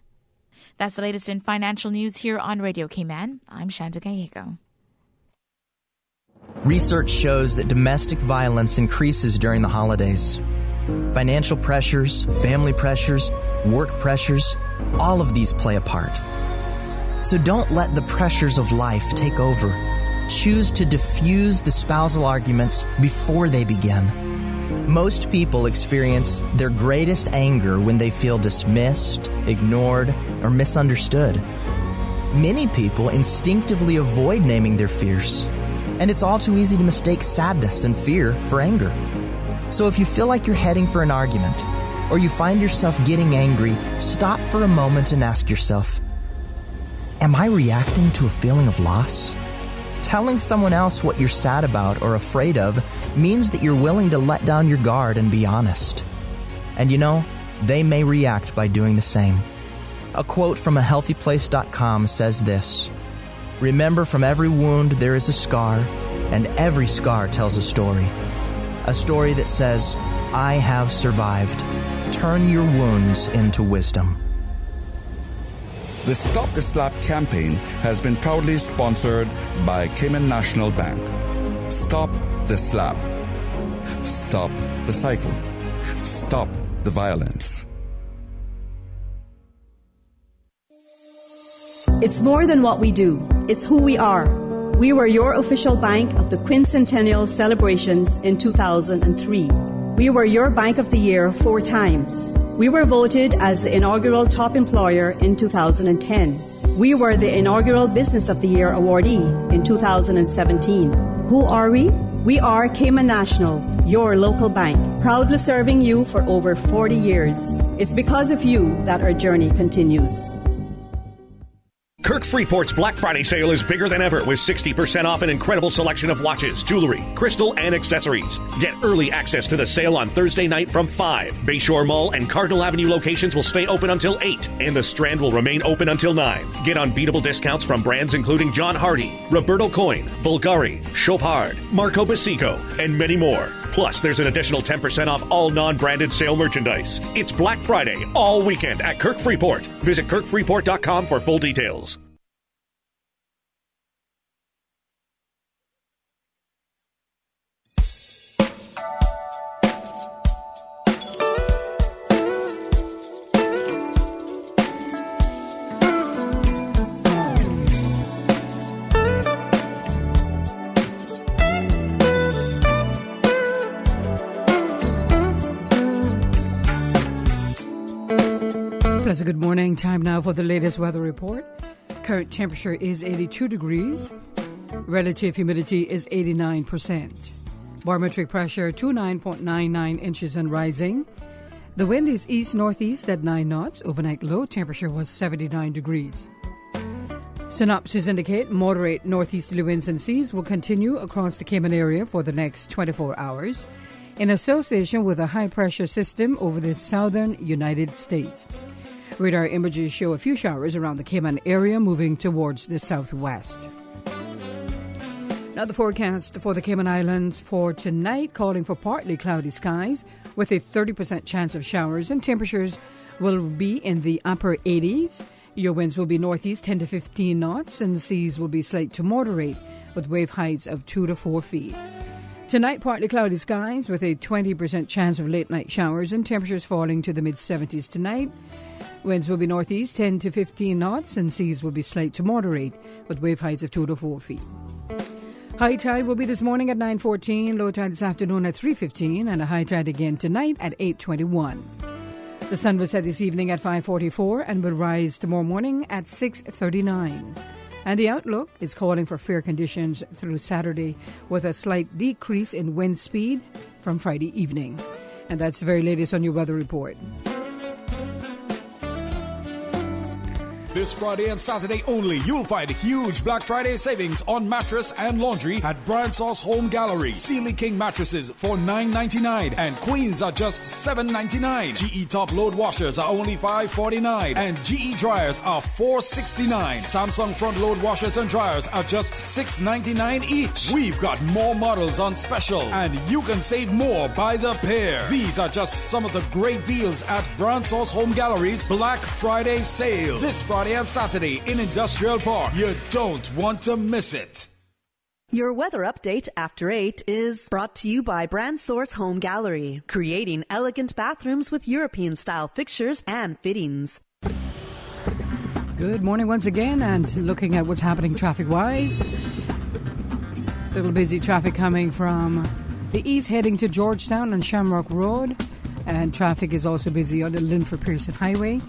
That's the latest in financial news here on Radio Cayman. I'm Shanta Gallego. Research shows that domestic violence increases during the holidays. Financial pressures, family pressures, work pressures, all of these play a part. So don't let the pressures of life take over. Choose to diffuse the spousal arguments before they begin. Most people experience their greatest anger when they feel dismissed, ignored, or misunderstood. Many people instinctively avoid naming their fears, and it's all too easy to mistake sadness and fear for anger. So if you feel like you're heading for an argument, or you find yourself getting angry, stop for a moment and ask yourself, am I reacting to a feeling of loss? Telling someone else what you're sad about or afraid of means that you're willing to let down your guard and be honest. And you know, they may react by doing the same. A quote from ahealthyplace.com says this: "Remember, from every wound there is a scar, and every scar tells a story. A story that says, I have survived. Turn your wounds into wisdom." The Stop the Slap campaign has been proudly sponsored by Cayman National Bank. Stop the slap. Stop the cycle. Stop the violence. It's more than what we do. It's who we are. We were your official bank of the quincentennial celebrations in 2003. We were your Bank of the Year 4 times. We were voted as the inaugural top employer in 2010. We were the inaugural Business of the Year awardee in 2017. Who are we? We are Cayman National, your local bank, proudly serving you for over 40 years. It's because of you that our journey continues. Kirk Freeport's Black Friday sale is bigger than ever with 60% off an incredible selection of watches, jewelry, crystal, and accessories. Get early access to the sale on Thursday night from 5. Bayshore Mall and Cardinal Avenue locations will stay open until 8, and the Strand will remain open until 9. Get unbeatable discounts from brands including John Hardy, Roberto Coin, Bulgari, Chopard, Marco Basico, and many more. Plus, there's an additional 10% off all non-branded sale merchandise. It's Black Friday all weekend at Kirk Freeport. Visit kirkfreeport.com for full details. Good morning. Time now for the latest weather report. Current temperature is 82 degrees. Relative humidity is 89%. Barometric pressure 29.99 inches and rising. The wind is east-northeast at 9 knots. Overnight low temperature was 79 degrees. Synopsis indicate moderate northeasterly winds and seas will continue across the Cayman area for the next 24 hours in association with a high-pressure system over the southern United States. Radar images show a few showers around the Cayman area moving towards the southwest. Now the forecast for the Cayman Islands for tonight, calling for partly cloudy skies with a 30% chance of showers, and temperatures will be in the upper 80s. Your winds will be northeast 10 to 15 knots, and the seas will be slight to moderate with wave heights of 2 to 4 feet. Tonight, partly cloudy skies with a 20% chance of late-night showers, and temperatures falling to the mid-70s tonight. Winds will be northeast 10 to 15 knots, and seas will be slight to moderate with wave heights of 2 to 4 feet. High tide will be this morning at 9:14, low tide this afternoon at 3:15, and a high tide again tonight at 8:21. The sun will set this evening at 5:44 and will rise tomorrow morning at 6:39. And the outlook is calling for fair conditions through Saturday with a slight decrease in wind speed from Friday evening. And that's the very latest on your weather report. This Friday and Saturday only, you'll find huge Black Friday savings on mattress and laundry at Brand Sauce Home Gallery. Sealy King mattresses for $9.99 and queens are just $7.99. GE top load washers are only $5.49 and GE dryers are $4.69. Samsung front load washers and dryers are just $6.99 each. We've got more models on special and you can save more by the pair. These are just some of the great deals at Brand Sauce Home Gallery's Black Friday sale. This Friday and Saturday in Industrial Park. You don't want to miss it. Your weather update after 8 is brought to you by Brand Source Home Gallery, creating elegant bathrooms with European-style fixtures and fittings. Good morning once again, and looking at what's happening traffic-wise. Little busy traffic coming from the east heading to Georgetown on Shamrock Road, and traffic is also busy on the Linford Pearson Highway,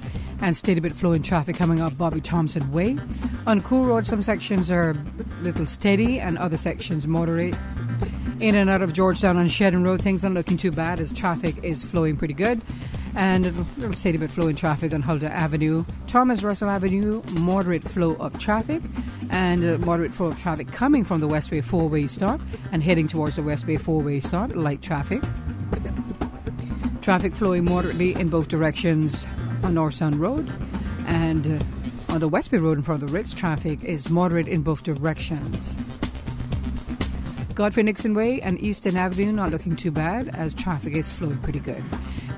and steady bit flowing traffic coming up Bobby Thompson Way. On Cool Road, some sections are a little steady and other sections moderate. In and out of Georgetown on Shedden Road, things aren't looking too bad as traffic is flowing pretty good. And a little steady bit flowing traffic on Huldah Avenue. Thomas Russell Avenue, moderate flow of traffic, and a moderate flow of traffic coming from the Westway 4-way stop and heading towards the Westway 4-way stop, light traffic. Traffic flowing moderately in both directions on North Sound Road, and on the Westby Road in front of the Ritz, traffic is moderate in both directions. Godfrey Nixon Way and Eastern Avenue not looking too bad as traffic is flowing pretty good.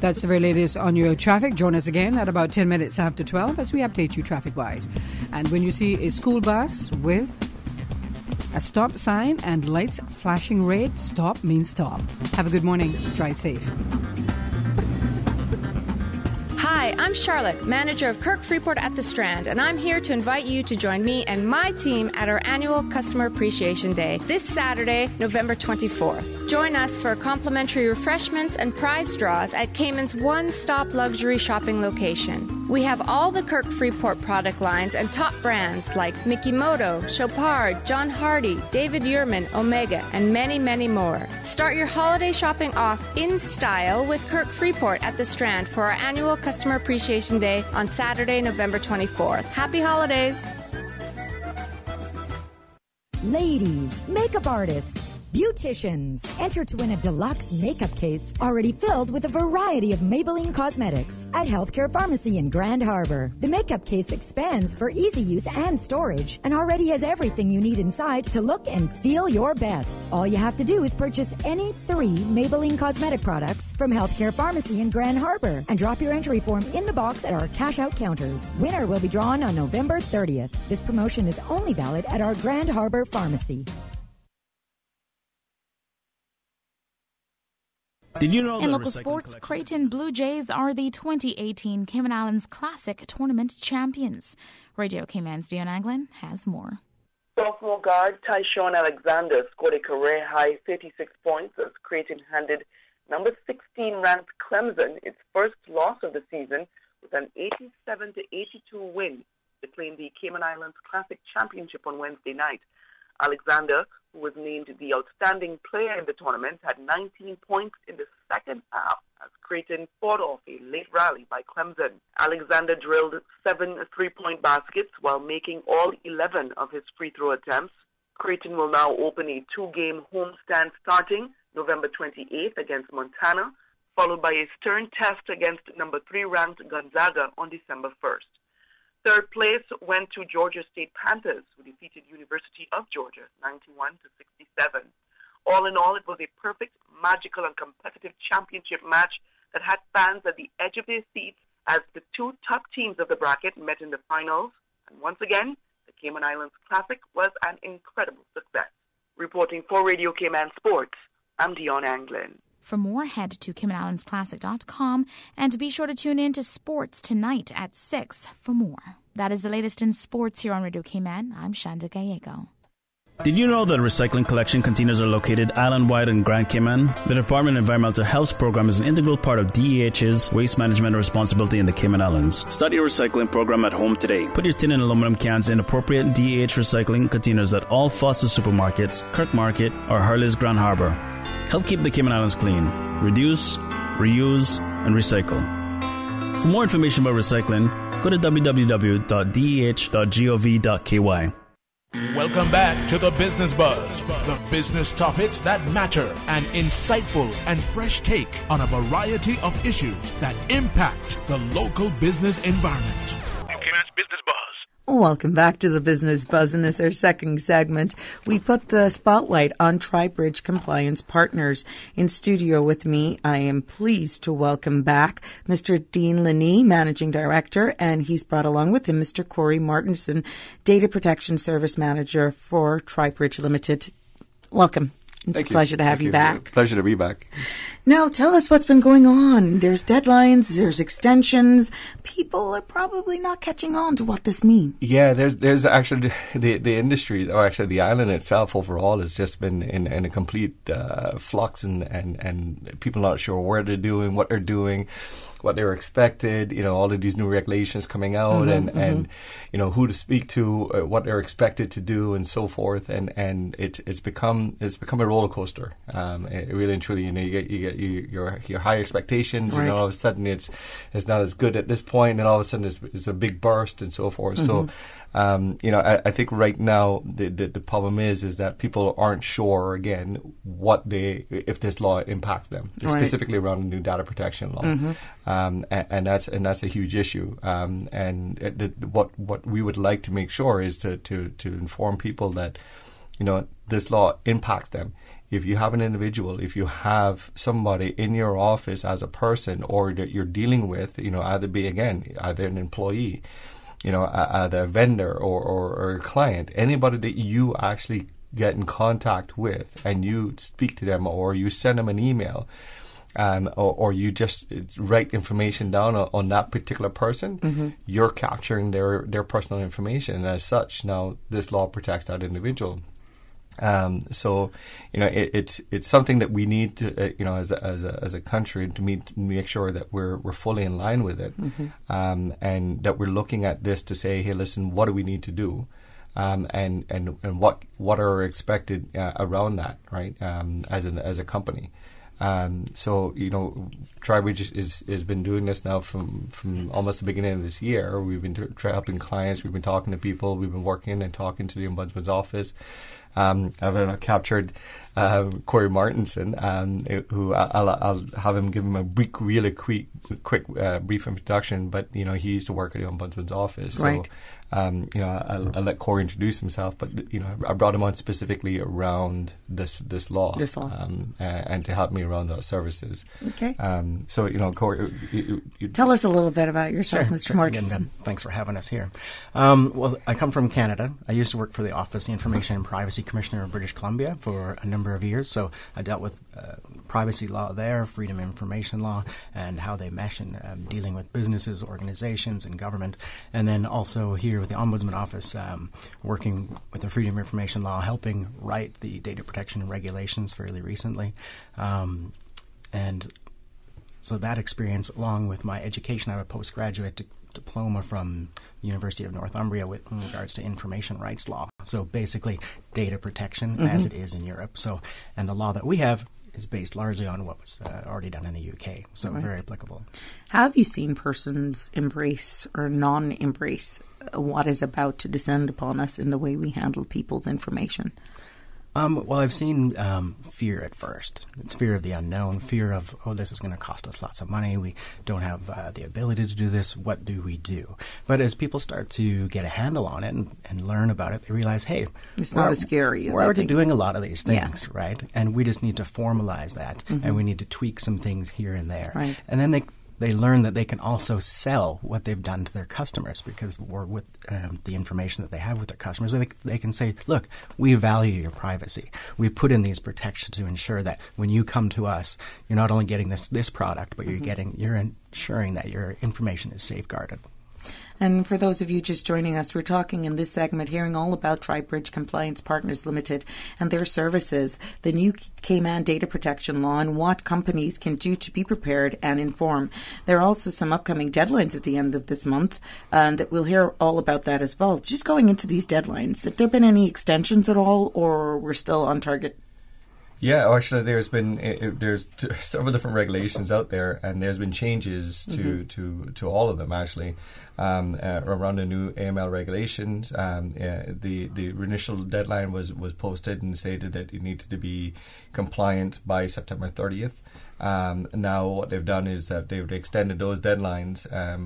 That's the very latest on your traffic. Join us again at about 10 minutes after 12 as we update you traffic-wise. And when you see a school bus with a stop sign and lights flashing red, stop means stop. Have a good morning. Drive safe. Hi, I'm Charlotte, manager of Kirk Freeport at the Strand, and I'm here to invite you to join me and my team at our annual Customer Appreciation Day this Saturday, November 24th. Join us for complimentary refreshments and prize draws at Cayman's one-stop luxury shopping location. We have all the Kirk Freeport product lines and top brands like Mikimoto, Chopard, John Hardy, David Yurman, Omega, and many, many more. Start your holiday shopping off in style with Kirk Freeport at the Strand for our annual Customer Appreciation Day on Saturday, November 24th. Happy holidays! Ladies, makeup artists, beauticians, enter to win a deluxe makeup case already filled with a variety of Maybelline cosmetics at Healthcare Pharmacy in Grand Harbor. The makeup case expands for easy use and storage and already has everything you need inside to look and feel your best. All you have to do is purchase any 3 Maybelline cosmetic products from Healthcare Pharmacy in Grand Harbor and drop your entry form in the box at our cash-out counters. Winner will be drawn on November 30th. This promotion is only valid at our Grand Harbor Pharmacy. Did you know in local sports, Creighton Blue Jays are the 2018 Cayman Islands Classic Tournament champions. Radio Cayman's Dion Anglin has more. Sophomore guard Tyshawn Alexander scored a career-high 36 points as Creighton handed number 16 ranked Clemson its first loss of the season with an 87-82 win to claim the Cayman Islands Classic Championship on Wednesday night. Alexander, who was named the outstanding player in the tournament, had 19 points in the second half as Creighton fought off a late rally by Clemson. Alexander drilled 7 3-point baskets while making all 11 of his free throw attempts. Creighton will now open a 2-game homestand starting November 28th against Montana, followed by a stern test against number 3 ranked Gonzaga on December 1st. Third place went to Georgia State Panthers, who defeated University of Georgia 91-67. All in all, it was a perfect, magical, and competitive championship match that had fans at the edge of their seats as the 2 top teams of the bracket met in the finals. And once again, the Cayman Islands Classic was an incredible success. Reporting for Radio Cayman Sports, I'm Dion Anglin. For more, head to CaymanIslandsClassic.com and be sure to tune in to Sports tonight at 6 for more. That is the latest in sports here on Radio Cayman. I'm Shanda Gallego. Did you know that recycling collection containers are located island-wide in Grand Cayman? The Department of Environmental Health's program is an integral part of DEH's waste management responsibility in the Cayman Islands. Start your recycling program at home today. Put your tin and aluminum cans in appropriate DEH recycling containers at all Foster supermarkets, Kirk Market, or Hurley's Grand Harbor. Help keep the Cayman Islands clean. Reduce, reuse, and recycle. For more information about recycling, go to www.deh.gov.ky. Welcome back to the Business Buzz, the business topics that matter, an insightful and fresh take on a variety of issues that impact the local business environment. Business Buzz. Welcome back to the Business Buzz. In this, our second segment, we put the spotlight on Tri-Bridge Compliance Partners. In studio with me, I am pleased to welcome back Mr. Dean Linney, Managing Director, and he's brought along with him Mr. Corey Martinson, Data Protection Service Manager for Tri-Bridge Limited. welcome. It's a pleasure to have you back. Pleasure to be back. Now, tell us what's been going on. There's deadlines, there's extensions. People are probably not catching on to what this means. Yeah, there's actually the industry, or actually the island itself overall, has just been in a complete flux, and people not sure where they're doing, what they're doing, what they were expected, all of these new regulations coming out, and who to speak to, what they're expected to do, and so forth, and it's become a roller coaster. It really and truly, you get your high expectations, right. and all of a sudden it's not as good at this point, and all of a sudden it's a big burst, and so forth. So, I think right now the problem is that people aren't sure again if this law impacts them, right. specifically around the new data protection law. And that's a huge issue. What we would like to make sure is to inform people that this law impacts them. If you have an individual, if you have somebody in your office as a person, or that you're dealing with, either an employee, either a vendor or a client, anybody that you actually get in contact with, and you speak to them, or you send them an email. Or you just write information down on that particular person, you're capturing their personal information. And as such, now this law protects that individual. So, it's something that we need to, as a country, to make sure that we're fully in line with it, and that we're looking at this to say, hey, listen, what do we need to do? And what are expected around that, right? As a company. TriBridge has been doing this now from almost the beginning of this year. We've been helping clients. We've been talking to people. We've been working and talking to the Ombudsman's office. I've captured Corey Martinson, who I'll have him give him a really quick brief introduction. But he used to work at the Ombudsman's office, so right. I'll let Corey introduce himself. But I brought him on specifically around this law, and to help me around those services. Okay. Corey, tell us a little bit about yourself, Mr. Martinson. Again, thanks for having us here. Well, I come from Canada. I used to work for the Office of the Information and Privacy Commissioner of British Columbia for a number of years. So I dealt with privacy law there, freedom of information law, and how they mesh in dealing with businesses, organizations, and government. And then also here with the Ombudsman Office, working with the freedom of information law, helping write the data protection regulations fairly recently. And so that experience, along with my education, I have a postgraduate diploma from the University of Northumbria in regards to information rights law. So basically data protection as it is in Europe. So, and the law that we have is based largely on what was already done in the UK. So very applicable. How have you seen persons embrace or non-embrace what is about to descend upon us in the way we handle people's information? Well, I've seen fear at first. It's fear of the unknown, fear of, this is going to cost us lots of money. We don't have the ability to do this. What do we do? But as people start to get a handle on it and learn about it, they realize, hey, it's not as scary as we're already doing a lot of these things, right? And we just need to formalize that, and we need to tweak some things here and there. Right. And then they learn that they can also sell what they've done to their customers, because we're with the information that they have with their customers. They can say, look, we value your privacy. We put in these protections to ensure that when you come to us, you're not only getting this product, but you're ensuring that your information is safeguarded. And for those of you just joining us, we're talking in this segment, hearing all about TriBridge Compliance Partners Limited and their services, the new Cayman data protection law, and what companies can do to be prepared and inform. There are also some upcoming deadlines at the end of this month, and that we'll hear all about that as well. Just going into these deadlines, have there been any extensions at all, or we're still on target? Yeah, actually, there's several different regulations out there, and there's been changes to all of them actually around the new AML regulations. The initial deadline was posted and stated that it needed to be compliant by September 30th. Now what they've done is that they've extended those deadlines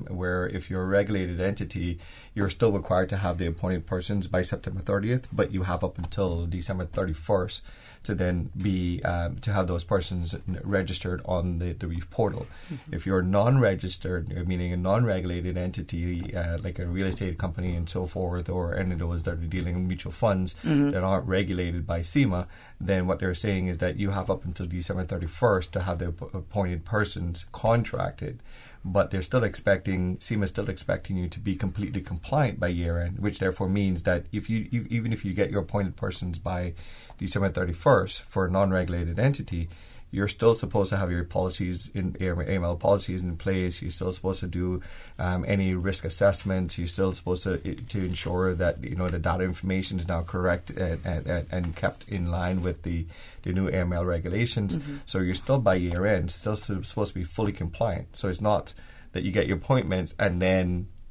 where if you're a regulated entity, you're still required to have the appointed persons by September 30th, but you have up until December 31st to then be to have those persons registered on the REEF portal. Mm-hmm. If you're non-registered, meaning a non-regulated entity like a real estate company and so forth, or any of those that are dealing with mutual funds that aren't regulated by SEMA, then what they're saying is that you have up until December 31st to have the appointed persons contracted. But they're still expecting, SEMA's still expecting you to be completely compliant by year end, which therefore means that even if you get your appointed persons by December 31st for a non-regulated entity, you're still supposed to have your policies in AML policies in place. You're still supposed to do any risk assessments. You're still supposed to ensure that the data information is now correct and kept in line with the new AML regulations. Mm-hmm. So you're still by year end still supposed to be fully compliant. So it's not that you get your appointments and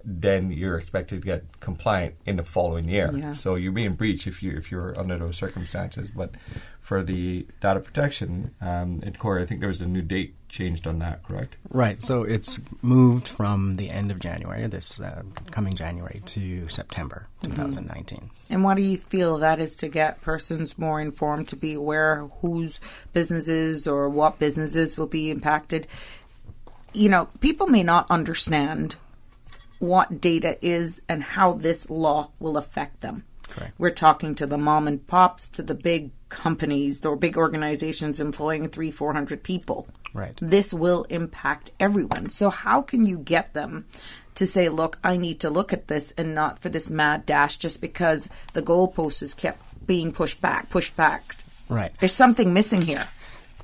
then you're expected to get compliant in the following year. Yeah. So you're being breached if you're under those circumstances. But for the data protection, Corey, I think there was a new date changed on that, correct? Right. So it's moved from the end of January, this coming January, to September 2019. Mm-hmm. And what do you feel that is to get persons more informed, to be aware whose businesses or what businesses will be impacted? People may not understand what data is and how this law will affect them. Correct. We're talking to the mom and pops, to the big companies or big organizations employing 300-400 people. Right. This will impact everyone. So how can you get them to say, look, I need to look at this and not for this mad dash just because the goalpost is kept being pushed back. Right. There's something missing here.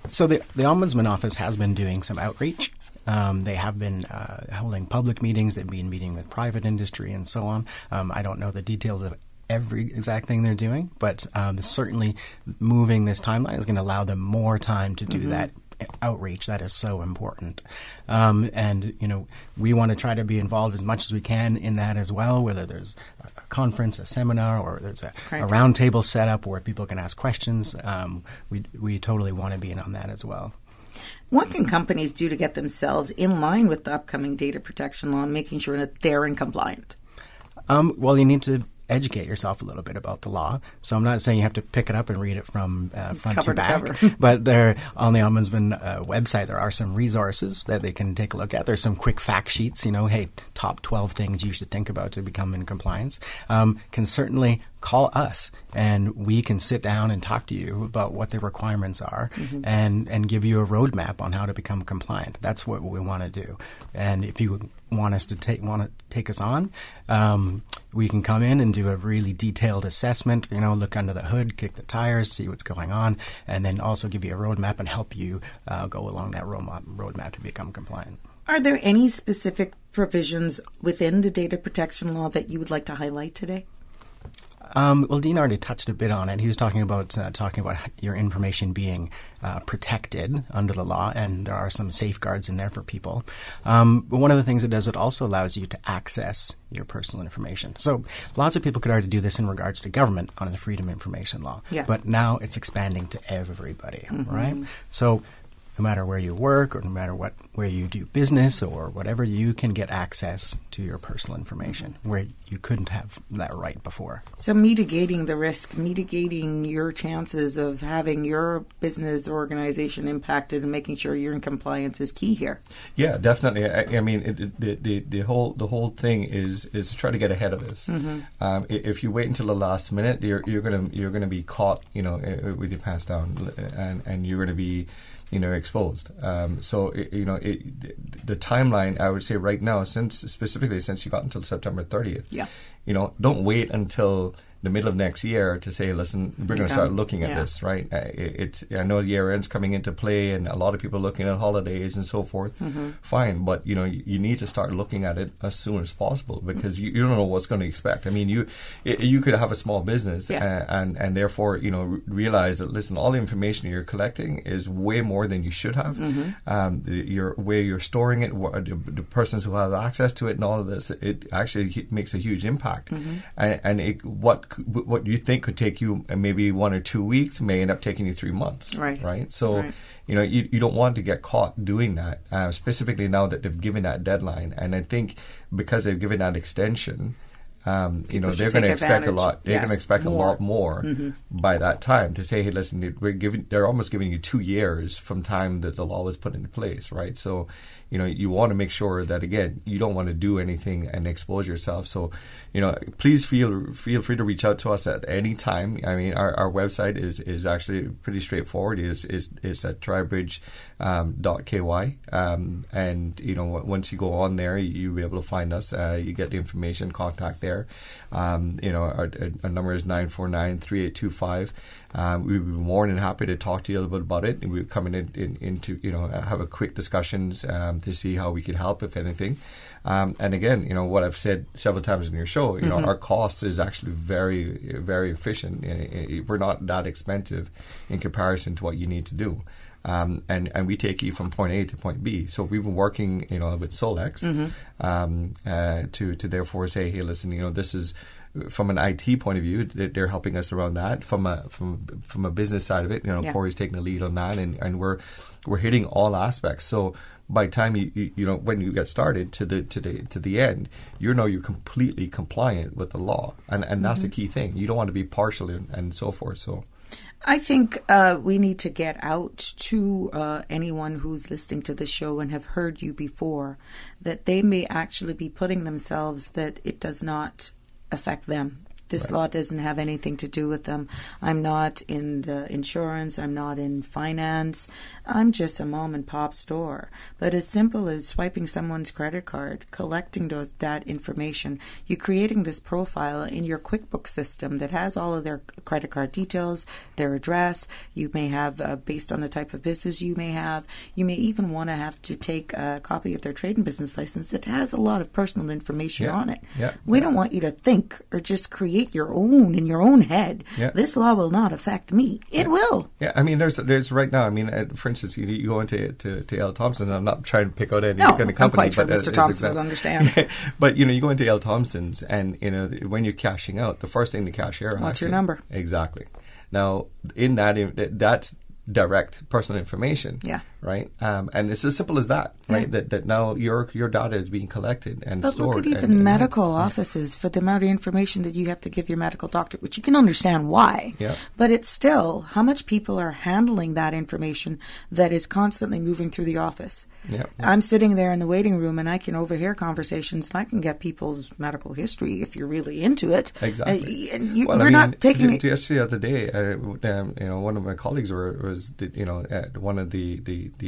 So the Ombudsman Office has been doing some outreach. They have been holding public meetings. They've been meeting with private industry and so on. I don't know the details of every exact thing they're doing, but certainly moving this timeline is going to allow them more time to do that outreach that is so important. And we want to try to be involved as much as we can in that as well, whether there's a conference, a seminar, or there's a roundtable set up where people can ask questions. We totally want to be in on that as well. What can companies do to get themselves in line with the upcoming data protection law and making sure that they're in compliant? Well, you need to educate yourself a little bit about the law. So I'm not saying you have to pick it up and read it from front cover to back. Cover. But there, on the Ombudsman website, there are some resources that they can take a look at. There's some quick fact sheets, hey, top 12 things you should think about to become in compliance. Can certainly call us and we can sit down and talk to you about what the requirements are and give you a roadmap on how to become compliant. That's what we want to do. And if you want to take us on, we can come in and do a really detailed assessment, look under the hood, kick the tires, see what's going on, and then also give you a roadmap and help you go along that roadmap to become compliant. Are there any specific provisions within the data protection law that you would like to highlight today? Well, Dean already touched a bit on it. He was talking about your information being protected under the law, and there are some safeguards in there for people. But one of the things it does, it also allows you to access your personal information. So lots of people could already do this in regards to government under the Freedom of Information Law. Yeah. But now it's expanding to everybody, right? So no matter where you work or no matter where you do business or whatever, you can get access to your personal information where you couldn't have that right before. So mitigating the risk, mitigating your chances of having your business or organization impacted and making sure you're in compliance is key here. Yeah, definitely. I mean, the whole thing is to try to get ahead of this. If you wait until the last minute, you're gonna be caught, with your pants down, and you're gonna be exposed. So the timeline, I would say right now, since you got until September 30th, don't wait until the middle of next year to say, listen, we're going to start looking at this, right? I know year end's coming into play, and a lot of people are looking at holidays and so forth. Fine, but you need to start looking at it as soon as possible because you don't know what's going to expect. I mean, you could have a small business and therefore realize that, listen, all the information you're collecting is way more than you should have. Where you're storing it, the persons who have access to it, and all of this, it actually makes a huge impact. And what what you think could take you maybe 1 or 2 weeks may end up taking you 3 months. Right. So, you know, you don't want to get caught doing that, specifically now that they've given that deadline. And I think because they've given that extension, you know, they're going to expect a lot. They're going to expect a lot more by that time to say, hey, listen, they're almost giving you 2 years from time that the law was put into place, right? So, you know, you want to make sure that, again, you don't want to do anything and expose yourself. So, you know, please feel free to reach out to us at any time. I mean, our website is actually pretty straightforward. It's at tribridge.ky. And, you know, once you go on there, you'll be able to find us. You get the information, contact there. You know, our number is 949-3825. We'd be more than happy to talk to you a little bit about it. And we're coming into, you know, have a quick discussions to see how we could help, if anything. And again, you know, what I've said several times in your show, you know, our cost is actually very, very efficient. We're not that expensive in comparison to what you need to do. And we take you from point A to point B. So we've been working, you know, with Solex to therefore say, hey, listen, you know, this is from an IT point of view, they're helping us around that. From a business side of it, you know, Corey's taking the lead on that, and we're hitting all aspects. So by the time you know, when you get started to the end, you know, you're completely compliant with the law, and that's the key thing. You don't want to be partial and so forth. So I think we need to get out to anyone who's listening to this show and have heard you before, that they may actually be putting themselves, that it does not affect them. This law doesn't have anything to do with them. I'm not in the insurance. I'm not in finance. I'm just a mom and pop store. But as simple as swiping someone's credit card, collecting that information, you're creating this profile in your QuickBooks system that has all of their credit card details, their address. You may have, based on the type of business you may have, you may even want to have to take a copy of their trade and business license that has a lot of personal information on it. We don't want you to think or just create your own in your own head. This law will not affect me. It will. Yeah, I mean, there's right now. I mean, for instance, you go into L. Thompson's. I'm not trying to pick out any kind of company, I'm quite sure Mr. Thompson will understand. But you know, you go into L. Thompson's, and you know, when you're cashing out, the first thing the cashier what's your number? Exactly. Now, in that's direct personal information. Right? And it's as simple as that, right? That now your data is being collected and stored. But look at even medical offices for the amount of information that you have to give your medical doctor, which you can understand why. But it's still how much people are handling that information that is constantly moving through the office. I'm sitting there in the waiting room and I can overhear conversations and I can get people's medical history if you're really into it. Exactly. We're not taking it. Just the other day, you know, one of my colleagues was you know, at one of the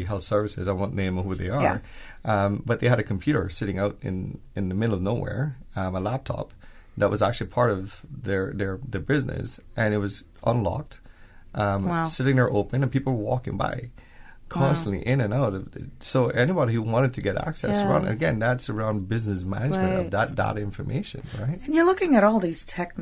health services. I won't name who they are, but they had a computer sitting out in the middle of nowhere, a laptop that was actually part of their business, and it was unlocked, sitting there open, and people were walking by constantly in and out of it. So anybody who wanted to get access around, again, that's around business management of that data information, right? And you're looking at all these tech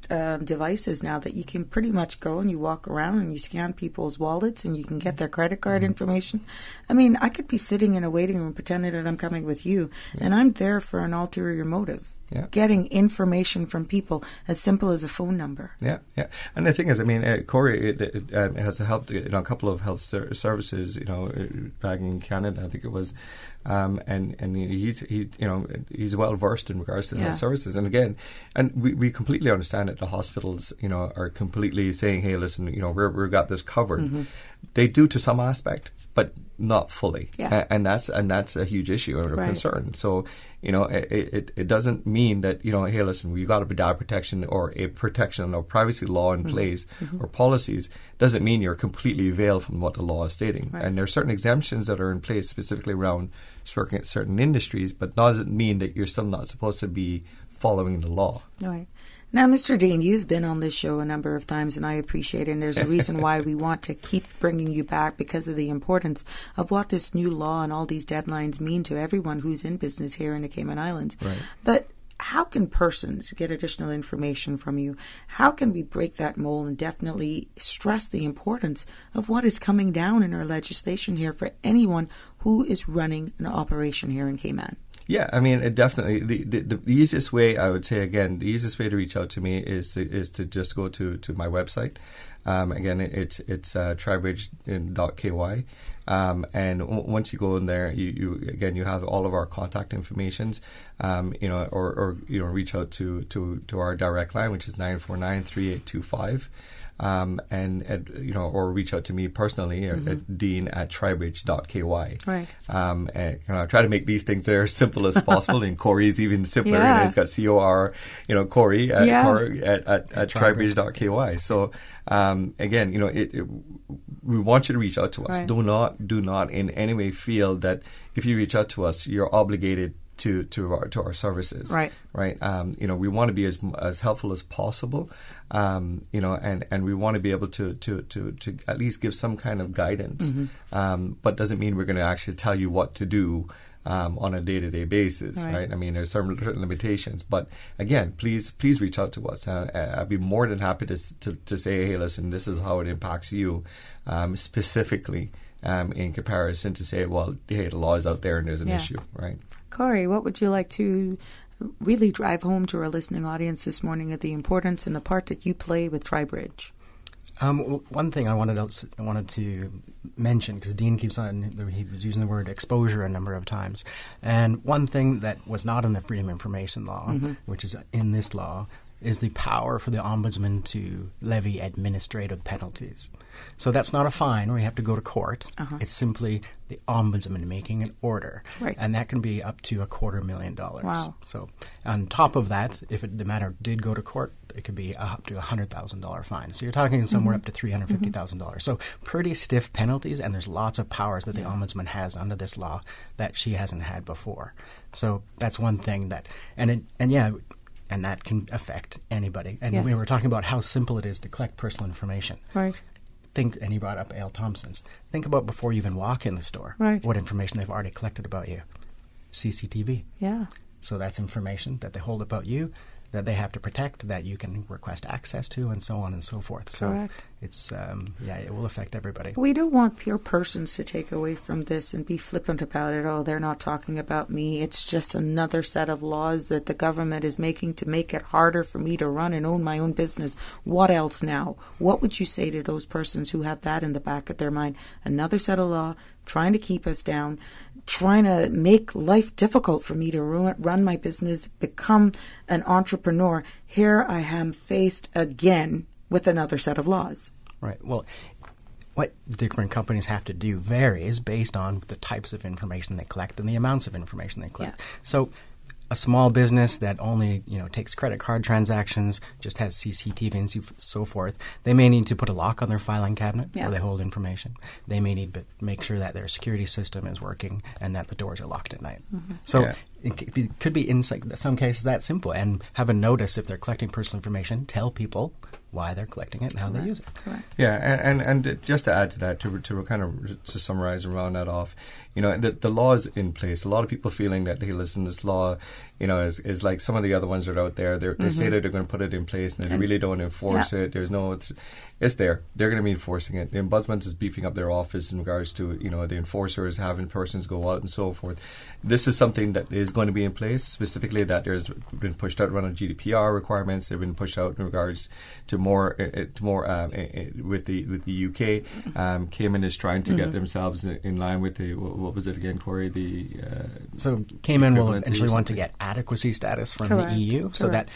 devices now that you can pretty much go and you walk around and you scan people's wallets and you can get their credit card information. I mean, I could be sitting in a waiting room pretending that I'm coming with you and I'm there for an ulterior motive. Getting information from people as simple as a phone number. And the thing is, I mean, Corey it has helped, you know, a couple of health services, you know, back in Canada, I think it was, and he's you know, he's well versed in regards to health services. And again, and we completely understand that the hospitals, you know, are completely saying, hey, listen, you know, we've got this covered. They do to some aspect, but not fully, and that's a huge issue and a concern. So, you know, it doesn't mean that, you know, hey, listen, we've got a data protection or a protection or privacy law in place or policies. Doesn't mean you're completely veiled from what the law is stating. And there are certain exemptions that are in place specifically around certain industries, but doesn't mean that you're still not supposed to be following the law. Right. Now, Mr. Dean, you've been on this show a number of times, and I appreciate it. And there's a reason why we want to keep bringing you back, because of the importance of what this new law and all these deadlines mean to everyone who's in business here in the Cayman Islands. But how can persons get additional information from you? How can we break that mold and definitely stress the importance of what is coming down in our legislation here for anyone who is running an operation here in Cayman? Yeah, I mean, it definitely. The easiest way, I would say, again, the easiest way to reach out to me is to just go to my website. Again, it's tribridge.ky. And once you go in there, you have all of our contact informations, or reach out to our direct line, which is 949-3825. Or reach out to me personally at dean@tribridge.ky. Right. I try to make these things there as simple as possible, and Corey's even simpler. Yeah. He's got COR, Corey at tribridge.ky. So again, we want you to reach out to us. Right. Do not in any way feel that if you reach out to us, you're obligated to our services. Right. Right. We want to be as helpful as possible. And we want to be able to at least give some kind of guidance. But doesn't mean we're going to actually tell you what to do on a day-to-day basis, right? I mean, there's certain limitations. But again, please reach out to us. I'd be more than happy to say, hey, listen, this is how it impacts you specifically in comparison to say, well, hey, the law is out there and there's an issue, right? Corey, what would you like to really drive home to our listening audience this morning of the importance and the part that you play with TriBridge? One thing I wanted to mention, because Dean he was using the word exposure a number of times, and one thing that was not in the Freedom of Information Law, which is in this law, is the power for the ombudsman to levy administrative penalties. So that's not a fine where you have to go to court. It's simply the ombudsman making an order. Right. And that can be up to $250,000. Wow. So on top of that, if the matter did go to court, it could be up to $100,000 fine. So you're talking somewhere up to $350,000. So pretty stiff penalties, and there's lots of powers that the ombudsman has under this law that she hasn't had before. So that's one thing that, and that can affect anybody. And we were talking about how simple it is to collect personal information. Right. And he brought up A.L. Thompson's. Think about before you even walk in the store, what information they've already collected about you. CCTV. Yeah. So that's information that they hold about you, that they have to protect, that you can request access to, and so on and so forth. Correct. So it's, it will affect everybody. We don't want pure persons to take away from this and be flippant about it. Oh, they're not talking about me. It's just another set of laws that the government is making to make it harder for me to run and own my own business. What else now? What would you say to those persons who have that in the back of their mind? Another set of law trying to keep us down, trying to make life difficult for me to run my business, become an entrepreneur. Here I am faced again with another set of laws. Right. Well, what different companies have to do varies based on the types of information they collect and the amounts of information they collect. Yeah. So a small business that only takes credit card transactions, just has CCTV and so forth, they may need to put a lock on their filing cabinet where they hold information. They may need to make sure that their security system is working and that the doors are locked at night. So it could be in some cases that simple, and have a notice if they're collecting personal information. Tell people why they're collecting it and how they use it. Correct. Yeah, and just to add to that, to kind of to summarize and round that off, the law is in place. A lot of people feeling that, hey, listen, this law, is like some of the other ones that are out there. They say that they're going to put it in place and they really don't enforce it. There's no... It's there. They're going to be enforcing it. The Ombudsman is beefing up their office in regards to, the enforcers having persons go out and so forth. This is something that is going to be in place, specifically that there's been pushed out around GDPR requirements. They've been pushed out in regards to more with the UK. Cayman is trying to get themselves in line with the, what was it again, Corey? So Cayman will eventually want to get adequacy status from the EU so that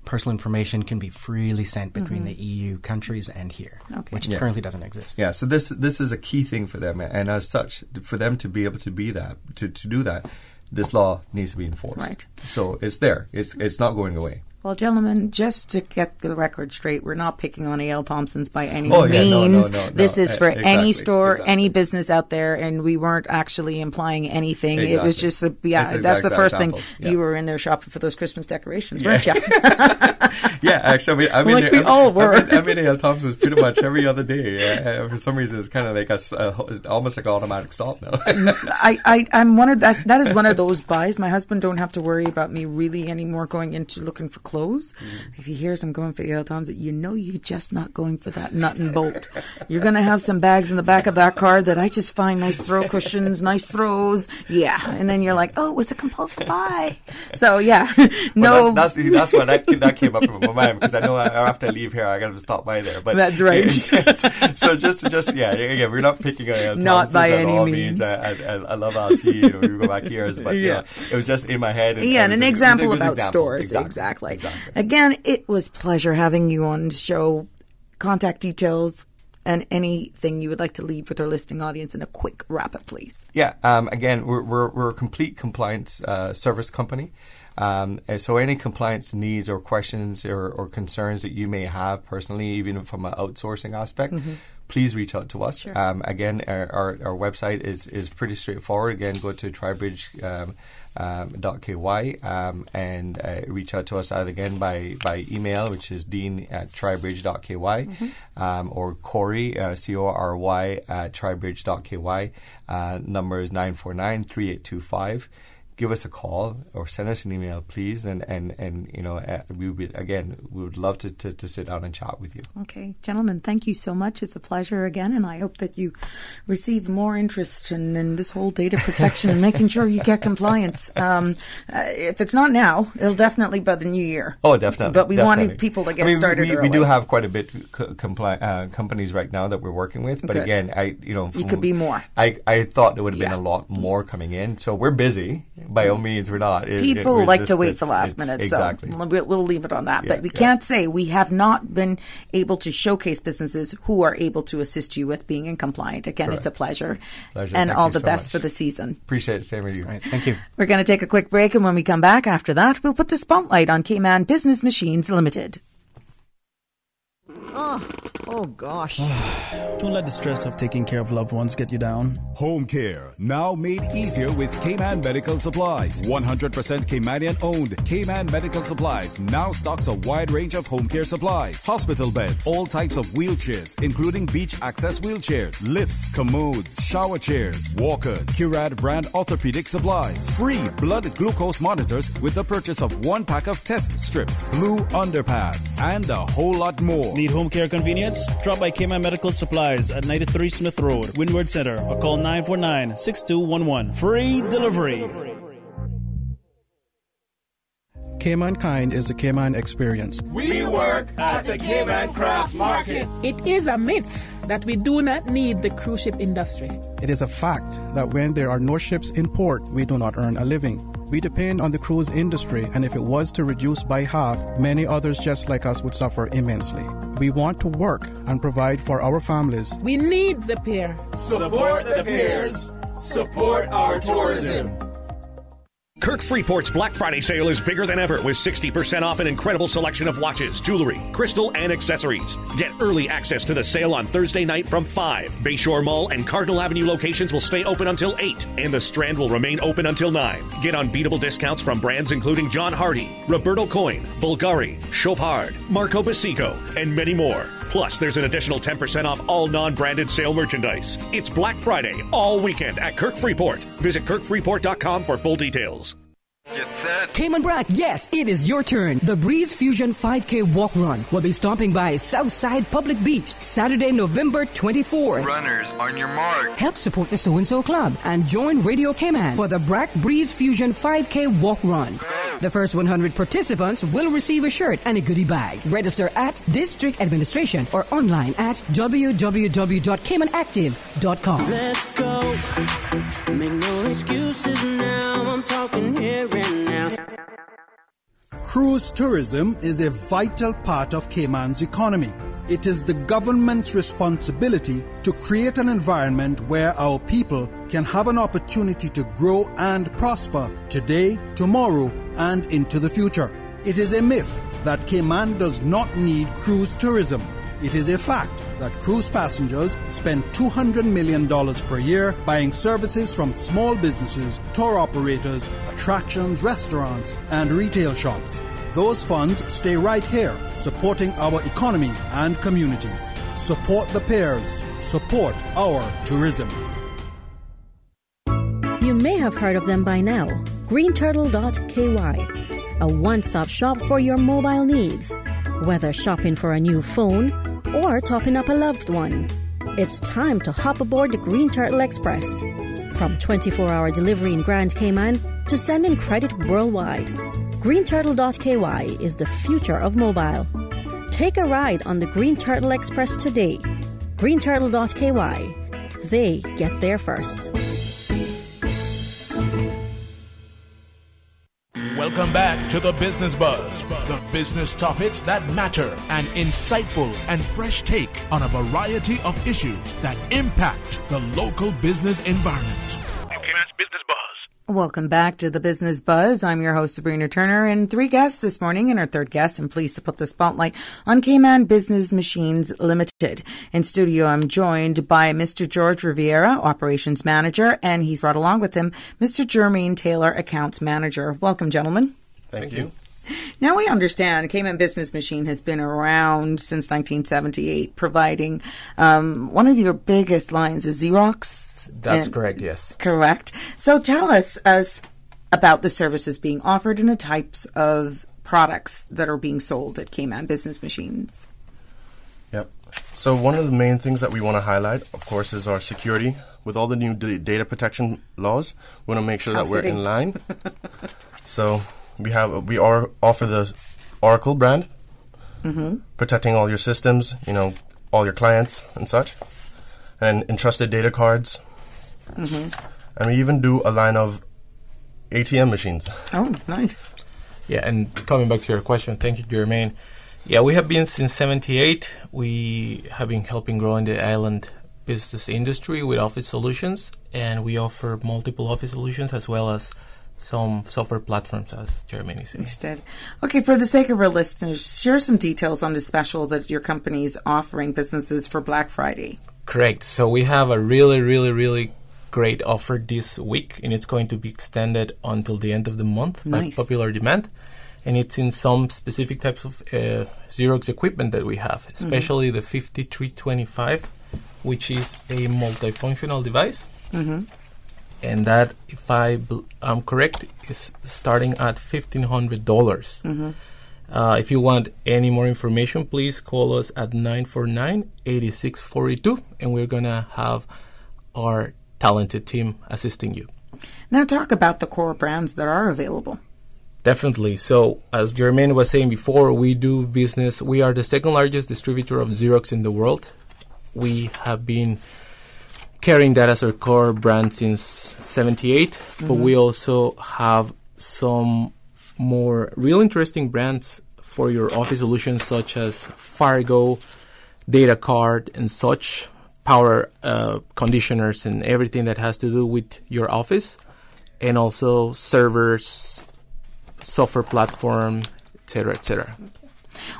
personal information can be freely sent between the EU countries and here, which currently doesn't exist. Yeah, so this is a key thing for them, and as such, for them to be able to be that, to do that, this law needs to be enforced. Right. So it's there. It's not going away. Well, gentlemen, just to get the record straight, we're not picking on A.L. Thompson's by any means. No. This is for any store, any business out there, and we weren't actually implying anything. Exactly. It was just that's the first thing. Yeah. You were in there shopping for those Christmas decorations, weren't you? Yeah, actually, I mean, we all were. I mean, A.L. Thompson's pretty much every other day. For some reason, it's kind of like almost like an automatic stop now. I'm one of that is one of those buys. My husband don't have to worry about me really anymore going into looking for clothes close. If he hears I'm going for Yale Toms, you're just not going for that nut and bolt. You're going to have some bags in the back of that car that I just find nice throw cushions, nice throws. Yeah. And then you're like, oh, it was a compulsive buy. So, yeah. No. Well, that's why that came up in my mind, because I know after I leave here, I got to stop by there. But that's right. So just again, we're not picking on not by any means. I love LT. We go back years, but it was just in my head. And an example about stores. Exactly. Again, it was pleasure having you on the show. Contact details and anything you would like to leave with our listening audience in a quick wrap-up, please. Yeah. Again, we're a complete compliance service company. So any compliance needs or questions or concerns that you may have personally, even from an outsourcing aspect, please reach out to us. Sure. Again, our website is pretty straightforward. Again, go to tribridge.ky and reach out to us either again by email, which is dean@tribridge.ky, or Corey, Cory, @tribridge.ky. Number is 949-3825. Give us a call or send us an email, please, and we would love to sit down and chat with you. Okay, gentlemen, thank you so much. It's a pleasure again, and I hope that you receive more interest in this whole data protection and making sure you get compliance. If it's not now, it'll definitely by the new year. Oh, definitely. But we want people to get started early. We do have quite a bit companies right now that we're working with, but again, it could be more. I thought there would have been a lot more coming in, so we're busy. By all means, we're not. People like to wait for the last minute, exactly. So we'll leave it on that. But we can't say we have not been able to showcase businesses who are able to assist you with being in compliant. Again, Correct. It's a pleasure. And Thank all the so best much. for the season. Appreciate it. Same with you. Right. Thank you. We're going to take a quick break, and when we come back after that, we'll put the spotlight on Cayman Business Machines Limited. Oh gosh. Don't let the stress of taking care of loved ones get you down. Home care, now made easier with Cayman Medical Supplies. 100% Caymanian owned. Cayman Medical Supplies now stocks a wide range of home care supplies. Hospital beds, all types of wheelchairs, including beach access wheelchairs, lifts, commodes, shower chairs, walkers, Curad brand orthopedic supplies. Free blood glucose monitors with the purchase of 1 pack of test strips, blue underpads, and a whole lot more. Need home care convenience? Drop by Cayman Medical Supplies at 93 Smith Road, Windward Center, or call 949-6211. Free delivery. Cayman Kind is the Cayman experience. We work at the Cayman Craft Market. It is a myth that we do not need the cruise ship industry. It is a fact that when there are no ships in port, we do not earn a living. We depend on the cruise industry, and if it was to reduce by half, many others just like us would suffer immensely. We want to work and provide for our families. We need the pier. Support the piers. Support our tourism. Kirk Freeport's Black Friday sale is bigger than ever with 60% off an incredible selection of watches, jewelry, crystal, and accessories. Get early access to the sale on Thursday night from 5. Bayshore Mall and Cardinal Avenue locations will stay open until 8, and the Strand will remain open until 9. Get unbeatable discounts from brands including John Hardy, Roberto Coin, Bulgari, Chopard, Marco Basico, and many more. Plus, there's an additional 10% off all non-branded sale merchandise. It's Black Friday all weekend at Kirk Freeport. Visit kirkfreeport.com for full details. Cayman Brac, yes, it is your turn. The Breeze Fusion 5K Walk Run will be stopping by Southside Public Beach Saturday, November 24th. Runners, on your mark. Help support the So-and-So Club and join Radio Cayman for the Brac Breeze Fusion 5K Walk Run. The first 100 participants will receive a shirt and a goodie bag. Register at District Administration or online at www.caymanactive.com. Let's go. Make no excuses now. I'm talking here and now. Cruise tourism is a vital part of Cayman's economy. It is the government's responsibility to create an environment where our people can have an opportunity to grow and prosper today, tomorrow, and into the future. It is a myth that Cayman does not need cruise tourism. It is a fact that cruise passengers spend $200 million per year buying services from small businesses, tour operators, attractions, restaurants, and retail shops. Those funds stay right here, supporting our economy and communities. Support the pairs. Support our tourism. You may have heard of them by now. greenturtle.ky. a one-stop shop for your mobile needs. Whether shopping for a new phone or topping up a loved one, it's time to hop aboard the Green Turtle Express. From 24-hour delivery in Grand Cayman to sending credit worldwide, greenturtle.ky is the future of mobile. Take a ride on the Green Turtle Express today. greenturtle.ky. They get there first. Welcome back to the Business Buzz, the business topics that matter, an insightful and fresh take on a variety of issues that impact the local business environment. Business Buzz. Welcome back to the Business Buzz. I'm your host, Sabrina Turner, and 3 guests this morning, and our 3rd guest, I'm pleased to put the spotlight on Cayman Business Machines Limited. In studio, I'm joined by Mr. George Riviera, Operations Manager, and he's brought along with him Mr. Jermaine Taylor, Accounts Manager. Welcome, gentlemen. Thank you. Now we understand Cayman Business Machine has been around since 1978, providing one of your biggest lines is Xerox. That's correct, yes. Correct. So tell us about the services being offered and the types of products that are being sold at Cayman Business Machines. Yep. So one of the main things that we want to highlight, of course, is our security. With all the new data protection laws, we want to make sure that we're in line. So we offer the Oracle brand, protecting all your systems, all your clients and such, and entrusted data cards. And we even do a line of ATM machines. Oh, nice. Yeah, and coming back to your question, thank you, Jermaine. Yeah, we have been since 1978. We have been helping grow in the island business industry with office solutions, and we offer multiple office solutions as well as some software platforms, as Jermaine is saying. Instead. Okay, for the sake of our listeners, share some details on the special that your company is offering businesses for Black Friday. Correct. So we have a really, really, really great offer this week, and it's going to be extended until the end of the month by popular demand. And it's in some specific types of Xerox equipment that we have, especially the 5325, which is a multifunctional device. And that, if I'm correct, is starting at $1,500. If you want any more information, please call us at 949-8642, and we're going to have our talented team assisting you. Now talk about the core brands that are available. Definitely. So, as Jermaine was saying before, we do business. We are the second largest distributor of Xerox in the world. We have been carrying that as our core brand since 1978, but we also have some more real interesting brands for your office solutions, such as Fargo, Data Card, and such, power conditioners, and everything that has to do with your office, and also servers, software platform, etc., etc.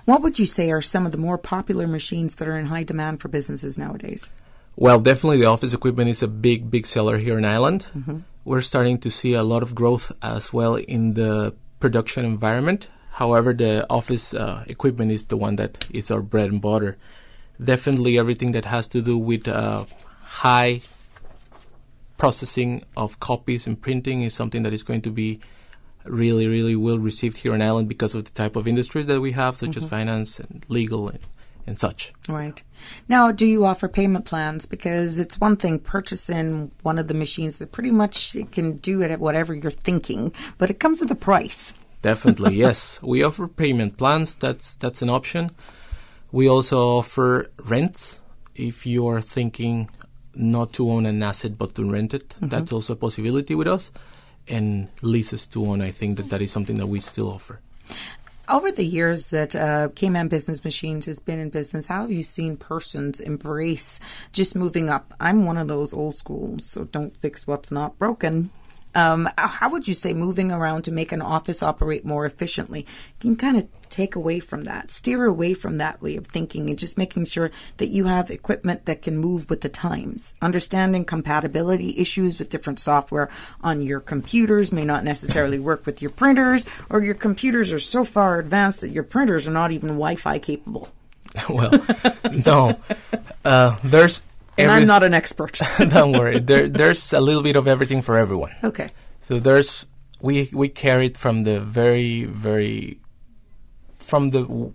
What would you say are some of the more popular machines that are in high demand for businesses nowadays? Well, definitely the office equipment is a big, big seller here in Ireland. We're starting to see a lot of growth as well in the production environment. However, the office equipment is the one that is our bread and butter. Definitely everything that has to do with high processing of copies and printing is something that is going to be really, really well received here in Ireland because of the type of industries that we have, such as finance and legal and such. Right. Now, do you offer payment plans? Because it's one thing purchasing one of the machines that pretty much it can do it at whatever you're thinking, but it comes with a price. Definitely, yes. We offer payment plans. That's an option. We also offer rents. If you are thinking not to own an asset but to rent it, that's also a possibility with us. And leases to own, I think that is something that we still offer. Over the years that Cayman Business Machines has been in business, how have you seen persons embrace just moving up? I'm one of those old schools, so don't fix what's not broken. How would you say moving around to make an office operate more efficiently? Can you kind of take away from that, steer away from that way of thinking and just making sure that you have equipment that can move with the times? Understanding compatibility issues with different software on your computers may not necessarily work with your printers, or your computers are so far advanced that your printers are not even Wi-Fi capable. Well, no. There's... And I'm not an expert. Don't worry. There's a little bit of everything for everyone. Okay. So there's we carried from the from the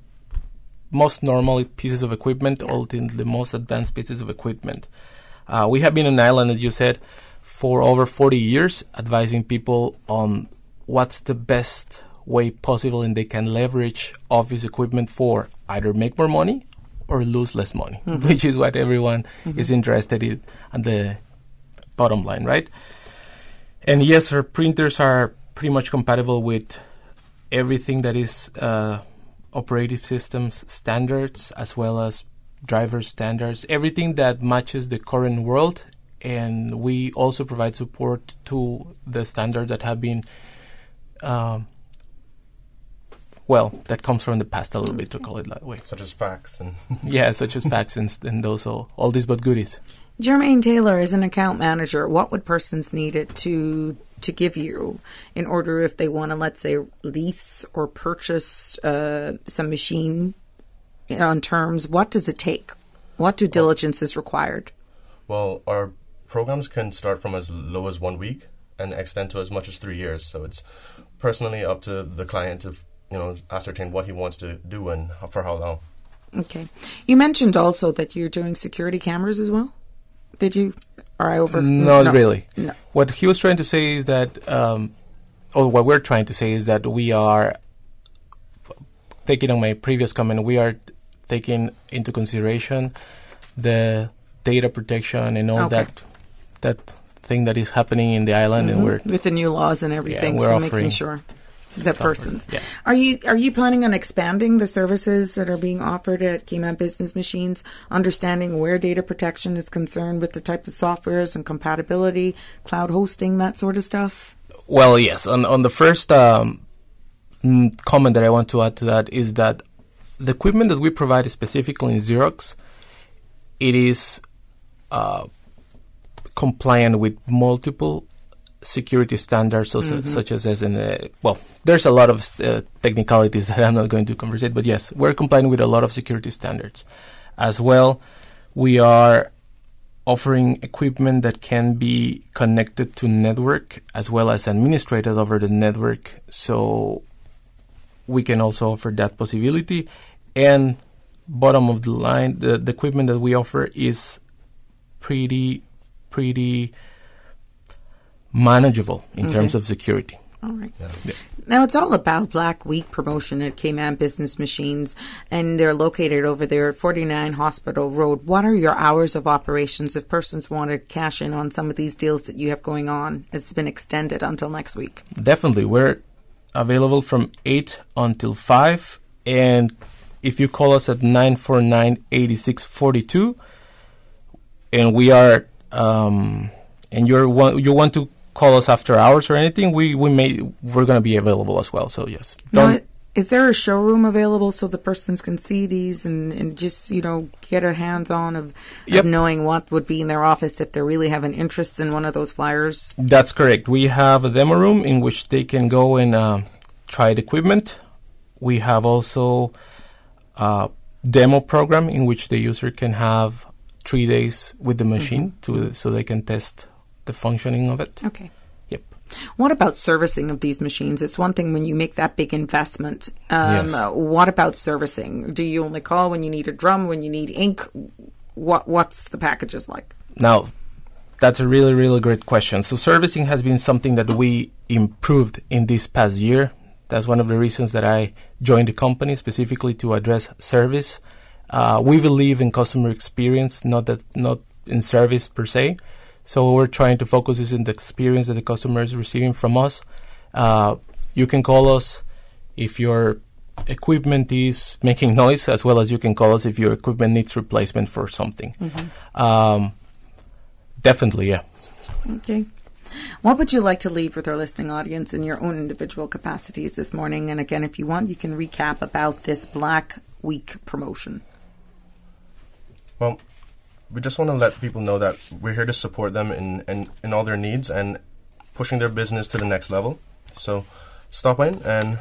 most normal pieces of equipment all to the most advanced pieces of equipment. We have been on island, as you said, for over 40 years, advising people on what's the best way possible and they can leverage office equipment for either make more money or lose less money, which is what everyone is interested in at the bottom line, right? And yes, our printers are pretty much compatible with everything that is operating systems standards as well as driver standards, everything that matches the current world. And we also provide support to the standards that have been, that comes from the past a little bit, to call it that way. Such as fax. Such as fax and those all these but goodies. Jermaine Taylor is an account manager. What would persons need it to give you in order if they want to, let's say, lease or purchase some machine on terms? What does it take? What due diligence is required? Well, our programs can start from as low as 1 week and extend to as much as 3 years. So it's personally up to the client to ascertain what he wants to do and for how long. Okay. You mentioned also that you're doing security cameras as well. Did you? Or I over? Not really. No. What he was trying to say is that, what we're trying to say is that we are taking on my previous comment. We are taking into consideration the data protection and all that thing that is happening in the island, and we're with the new laws and everything. We're so offering making sure that persons. Yeah. Are you planning on expanding the services that are being offered at Cayman Business Machines, understanding where data protection is concerned with the type of softwares and compatibility, cloud hosting, that sort of stuff? Well, yes. On the first comment that I want to add to that is that the equipment that we provide specifically in Xerox, it is compliant with multiple security standards, such as there's a lot of technicalities that I'm not going to conversate, but yes, we're complying with a lot of security standards. As well, we are offering equipment that can be connected to network as well as administrated over the network, so we can also offer that possibility. And bottom of the line, the equipment that we offer is pretty manageable in terms of security. All right. Yeah. Now, it's all about Black Week promotion at Cayman Business Machines, and they're located over there at 49 Hospital Road. What are your hours of operations if persons want to cash in on some of these deals that you have going on? It's been extended until next week. Definitely. We're available from 8 until 5, and if you call us at 949-8642, and we are, and you want to call us after hours or anything, we're going to be available as well. So yes. Now, is there a showroom available so the persons can see these and just get a hands-on of knowing what would be in their office if they really have an interest in one of those flyers? That's correct. We have a demo room in which they can go and try the equipment. We have also a demo program in which the user can have 3 days with the machine so they can test the functioning of it. Okay. Yep. What about servicing of these machines? It's one thing when you make that big investment. Yes. What about servicing? Do you only call when you need a drum, when you need ink? What's the packages like? Now, that's a really, really great question. So servicing has been something that we improved in this past year. That's one of the reasons that I joined the company, specifically to address service. We believe in customer experience, not in service per se. So what we're trying to focus is in the experience that the customer is receiving from us. You can call us if your equipment is making noise, as well as you can call us if your equipment needs replacement for something. Definitely, yeah. Okay. What would you like to leave with our listening audience in your own individual capacities this morning? And again, if you want, you can recap about this Black Week promotion. Well, we just want to let people know that we're here to support them in all their needs and pushing their business to the next level. So stop in and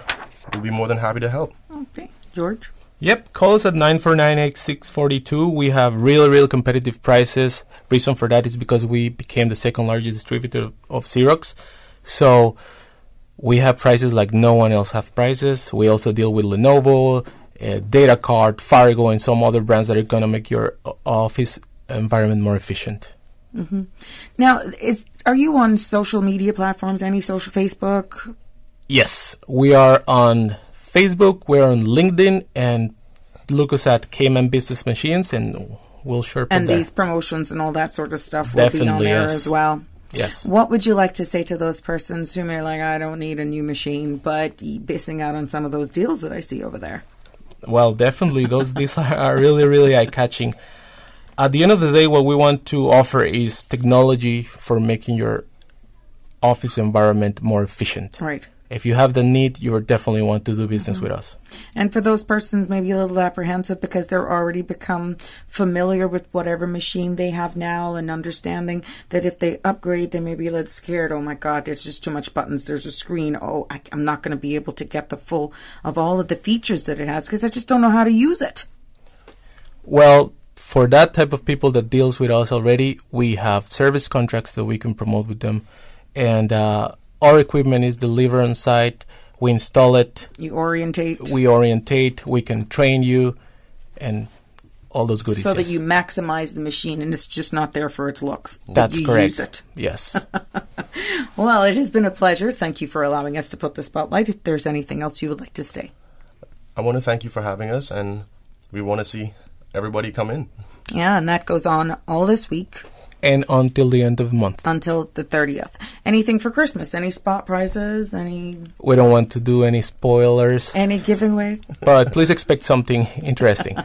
we'll be more than happy to help. Okay. George? Yep. Call us at 949-8642. We have really competitive prices. Reason for that is because we became the second largest distributor of Xerox. So We have prices like no one else have prices. We also deal with Lenovo, Data Card, Fargo, and some other brands that are going to make your office environment more efficient. Mm-hmm. Now, are you on social media platforms, any social, Facebook? Yes, we are on Facebook, we're on LinkedIn, and look us at Cayman Business Machines, and we'll share and there. These promotions and all that sort of stuff Definitely, will be on there yes. as well. Yes. What would you like to say to those persons who are like, I don't need a new machine, but missing out on some of those deals that I see over there? Well, definitely, these are really, really eye-catching. At the end of the day, what we want to offer is technology for making your office environment more efficient. Right. If you have the need, you definitely want to do business with us. And for those persons maybe a little apprehensive because they're already become familiar with whatever machine they have now and understanding that if they upgrade, they may be a little scared. Oh my God, there's just too much buttons. There's a screen. Oh, I'm not going to be able to get the full of all of the features that it has because I just don't know how to use it. Well, for that type of people that deals with us already, we have service contracts that we can promote with them. And our equipment is delivered on site. We install it. You orientate. We orientate. We can train you and all those goodies. So that you maximize the machine and it's just not there for its looks. That's you correct. Use it. Yes. Well, it has been a pleasure. Thank you for allowing us to put the spotlight. If there's anything else you would like to say. I want to thank you for having us, and we want to see everybody come in. Yeah, and that goes on all this week. And until the end of the month. Until the 30th. Anything for Christmas? Any spot prizes? We don't want to do any spoilers. Any giveaway? But please expect something interesting.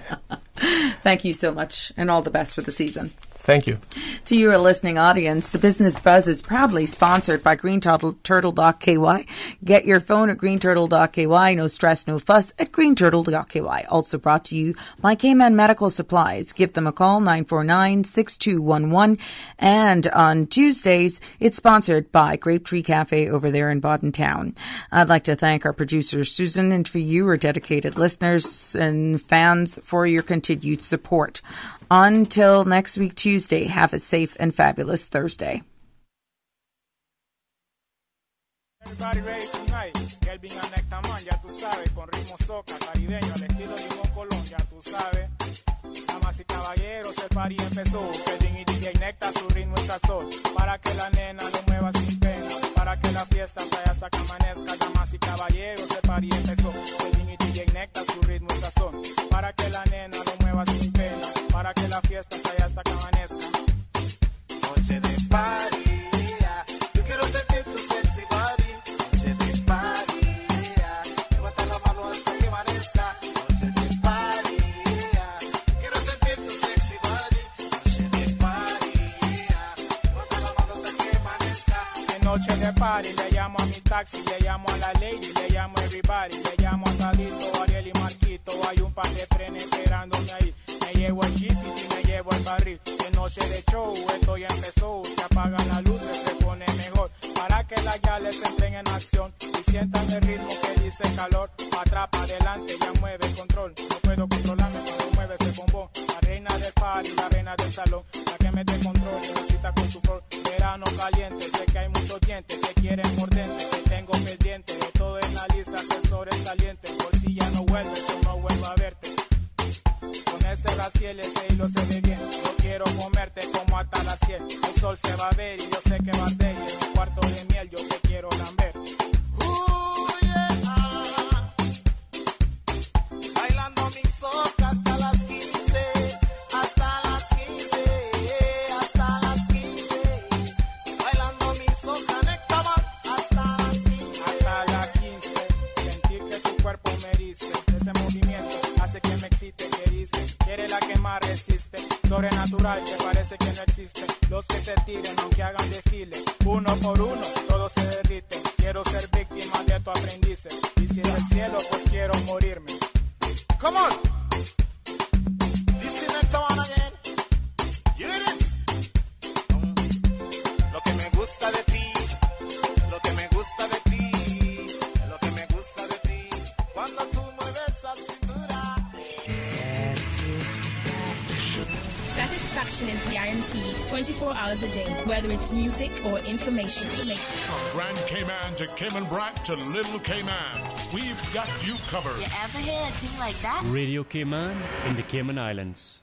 Thank you so much, and all the best for the season. Thank you. To your listening audience, the Business Buzz is proudly sponsored by greenturtle.ky. Get your phone at greenturtle.ky. No stress, no fuss at greenturtle.ky. Also brought to you by Cayman Medical Supplies. Give them a call, 949-6211. And on Tuesdays, it's sponsored by Grape Tree Cafe over there in Bodden Town. I'd like to thank our producer, Susan, and for you, our dedicated listeners and fans, for your continued support. Until next week, Tuesday, have a safe and fabulous Thursday. Everybody ready tonight. Kelvin and Nectaman, ya tú sabes, con ritmo soca, caribeño, al estilo Limón Colón, ya tú sabes. Damas y caballeros, el party empezó. Kelvin y DJ Necta, su ritmo es sazón. Para que la nena lo mueva sin pena, para que la fiesta sea hasta que amanezca. Damas y caballeros, el party empezó. Kelvin y DJ Necta, su ritmo es sazón. Para que la nena lo mueva sin pena, para que la fiesta sea hasta que amanezca. Noche de party, yeah. Yo quiero sentir tu sexy body. Noche de party, yeah. Levanta la mano hasta que amanezca. Noche de party, yeah. Quiero sentir tu sexy body. Noche de party, yeah. Levanta la mano hasta que amanezca. En noche de party le llamo a mi taxi, le llamo a la lady, le llamo a everybody, le llamo a Tadito, Ariel y Marquito. Hay un par de trenes esperándome ahí. Me llevo el jeep y me llevo el barril. De noche de show, esto ya empezó. Se apagan las luces, se pone mejor. Para que las gales entren en acción y sientan el ritmo que dice calor. Pa' atrás, pa' adelante, ya mueve el control. No puedo controlarme cuando mueve ese bombón. La reina del party, la reina del salón. La que mete control, necesita con su flor. Verano caliente, sé que hay muchos dientes que quieren mordente. Que tengo pendiente de todo en la lista, ser sobresaliente. Por si ya no vuelves o no vuelvo a verte. Con ese Brasil, ese hilo se ve bien. Yo quiero comerte como hasta las 100. El sol se va a ver y yo sé que va a arder. Y en un cuarto de miel yo te quiero lamber. Bailando mi soca hasta las 15. Hasta las 15. Hasta las 15. Bailando mi soca Nectaman hasta las 15. Hasta las 15. Sentir que tu cuerpo me dice. Ese movimiento hace que me excite, que dice, quiere la que más resiste, sobrenatural que parece que no existe, los que se tiren aunque hagan desfile, uno por uno, todos se derriten, quiero ser víctima de tu aprendiz, y si en el cielo pues quiero morirme. Come on! This is Nectaman again. You hear this? Lo que me gusta de ti, lo que me gusta de ti, lo que me gusta de ti, cuando tú mueves la cintura. Satisfaction is the guaranteed 24 hours a day, whether it's music or information. From Grand Cayman to Cayman Brac to Little Cayman, we've got you covered. You ever hear a thing like that? Radio Cayman in the Cayman Islands.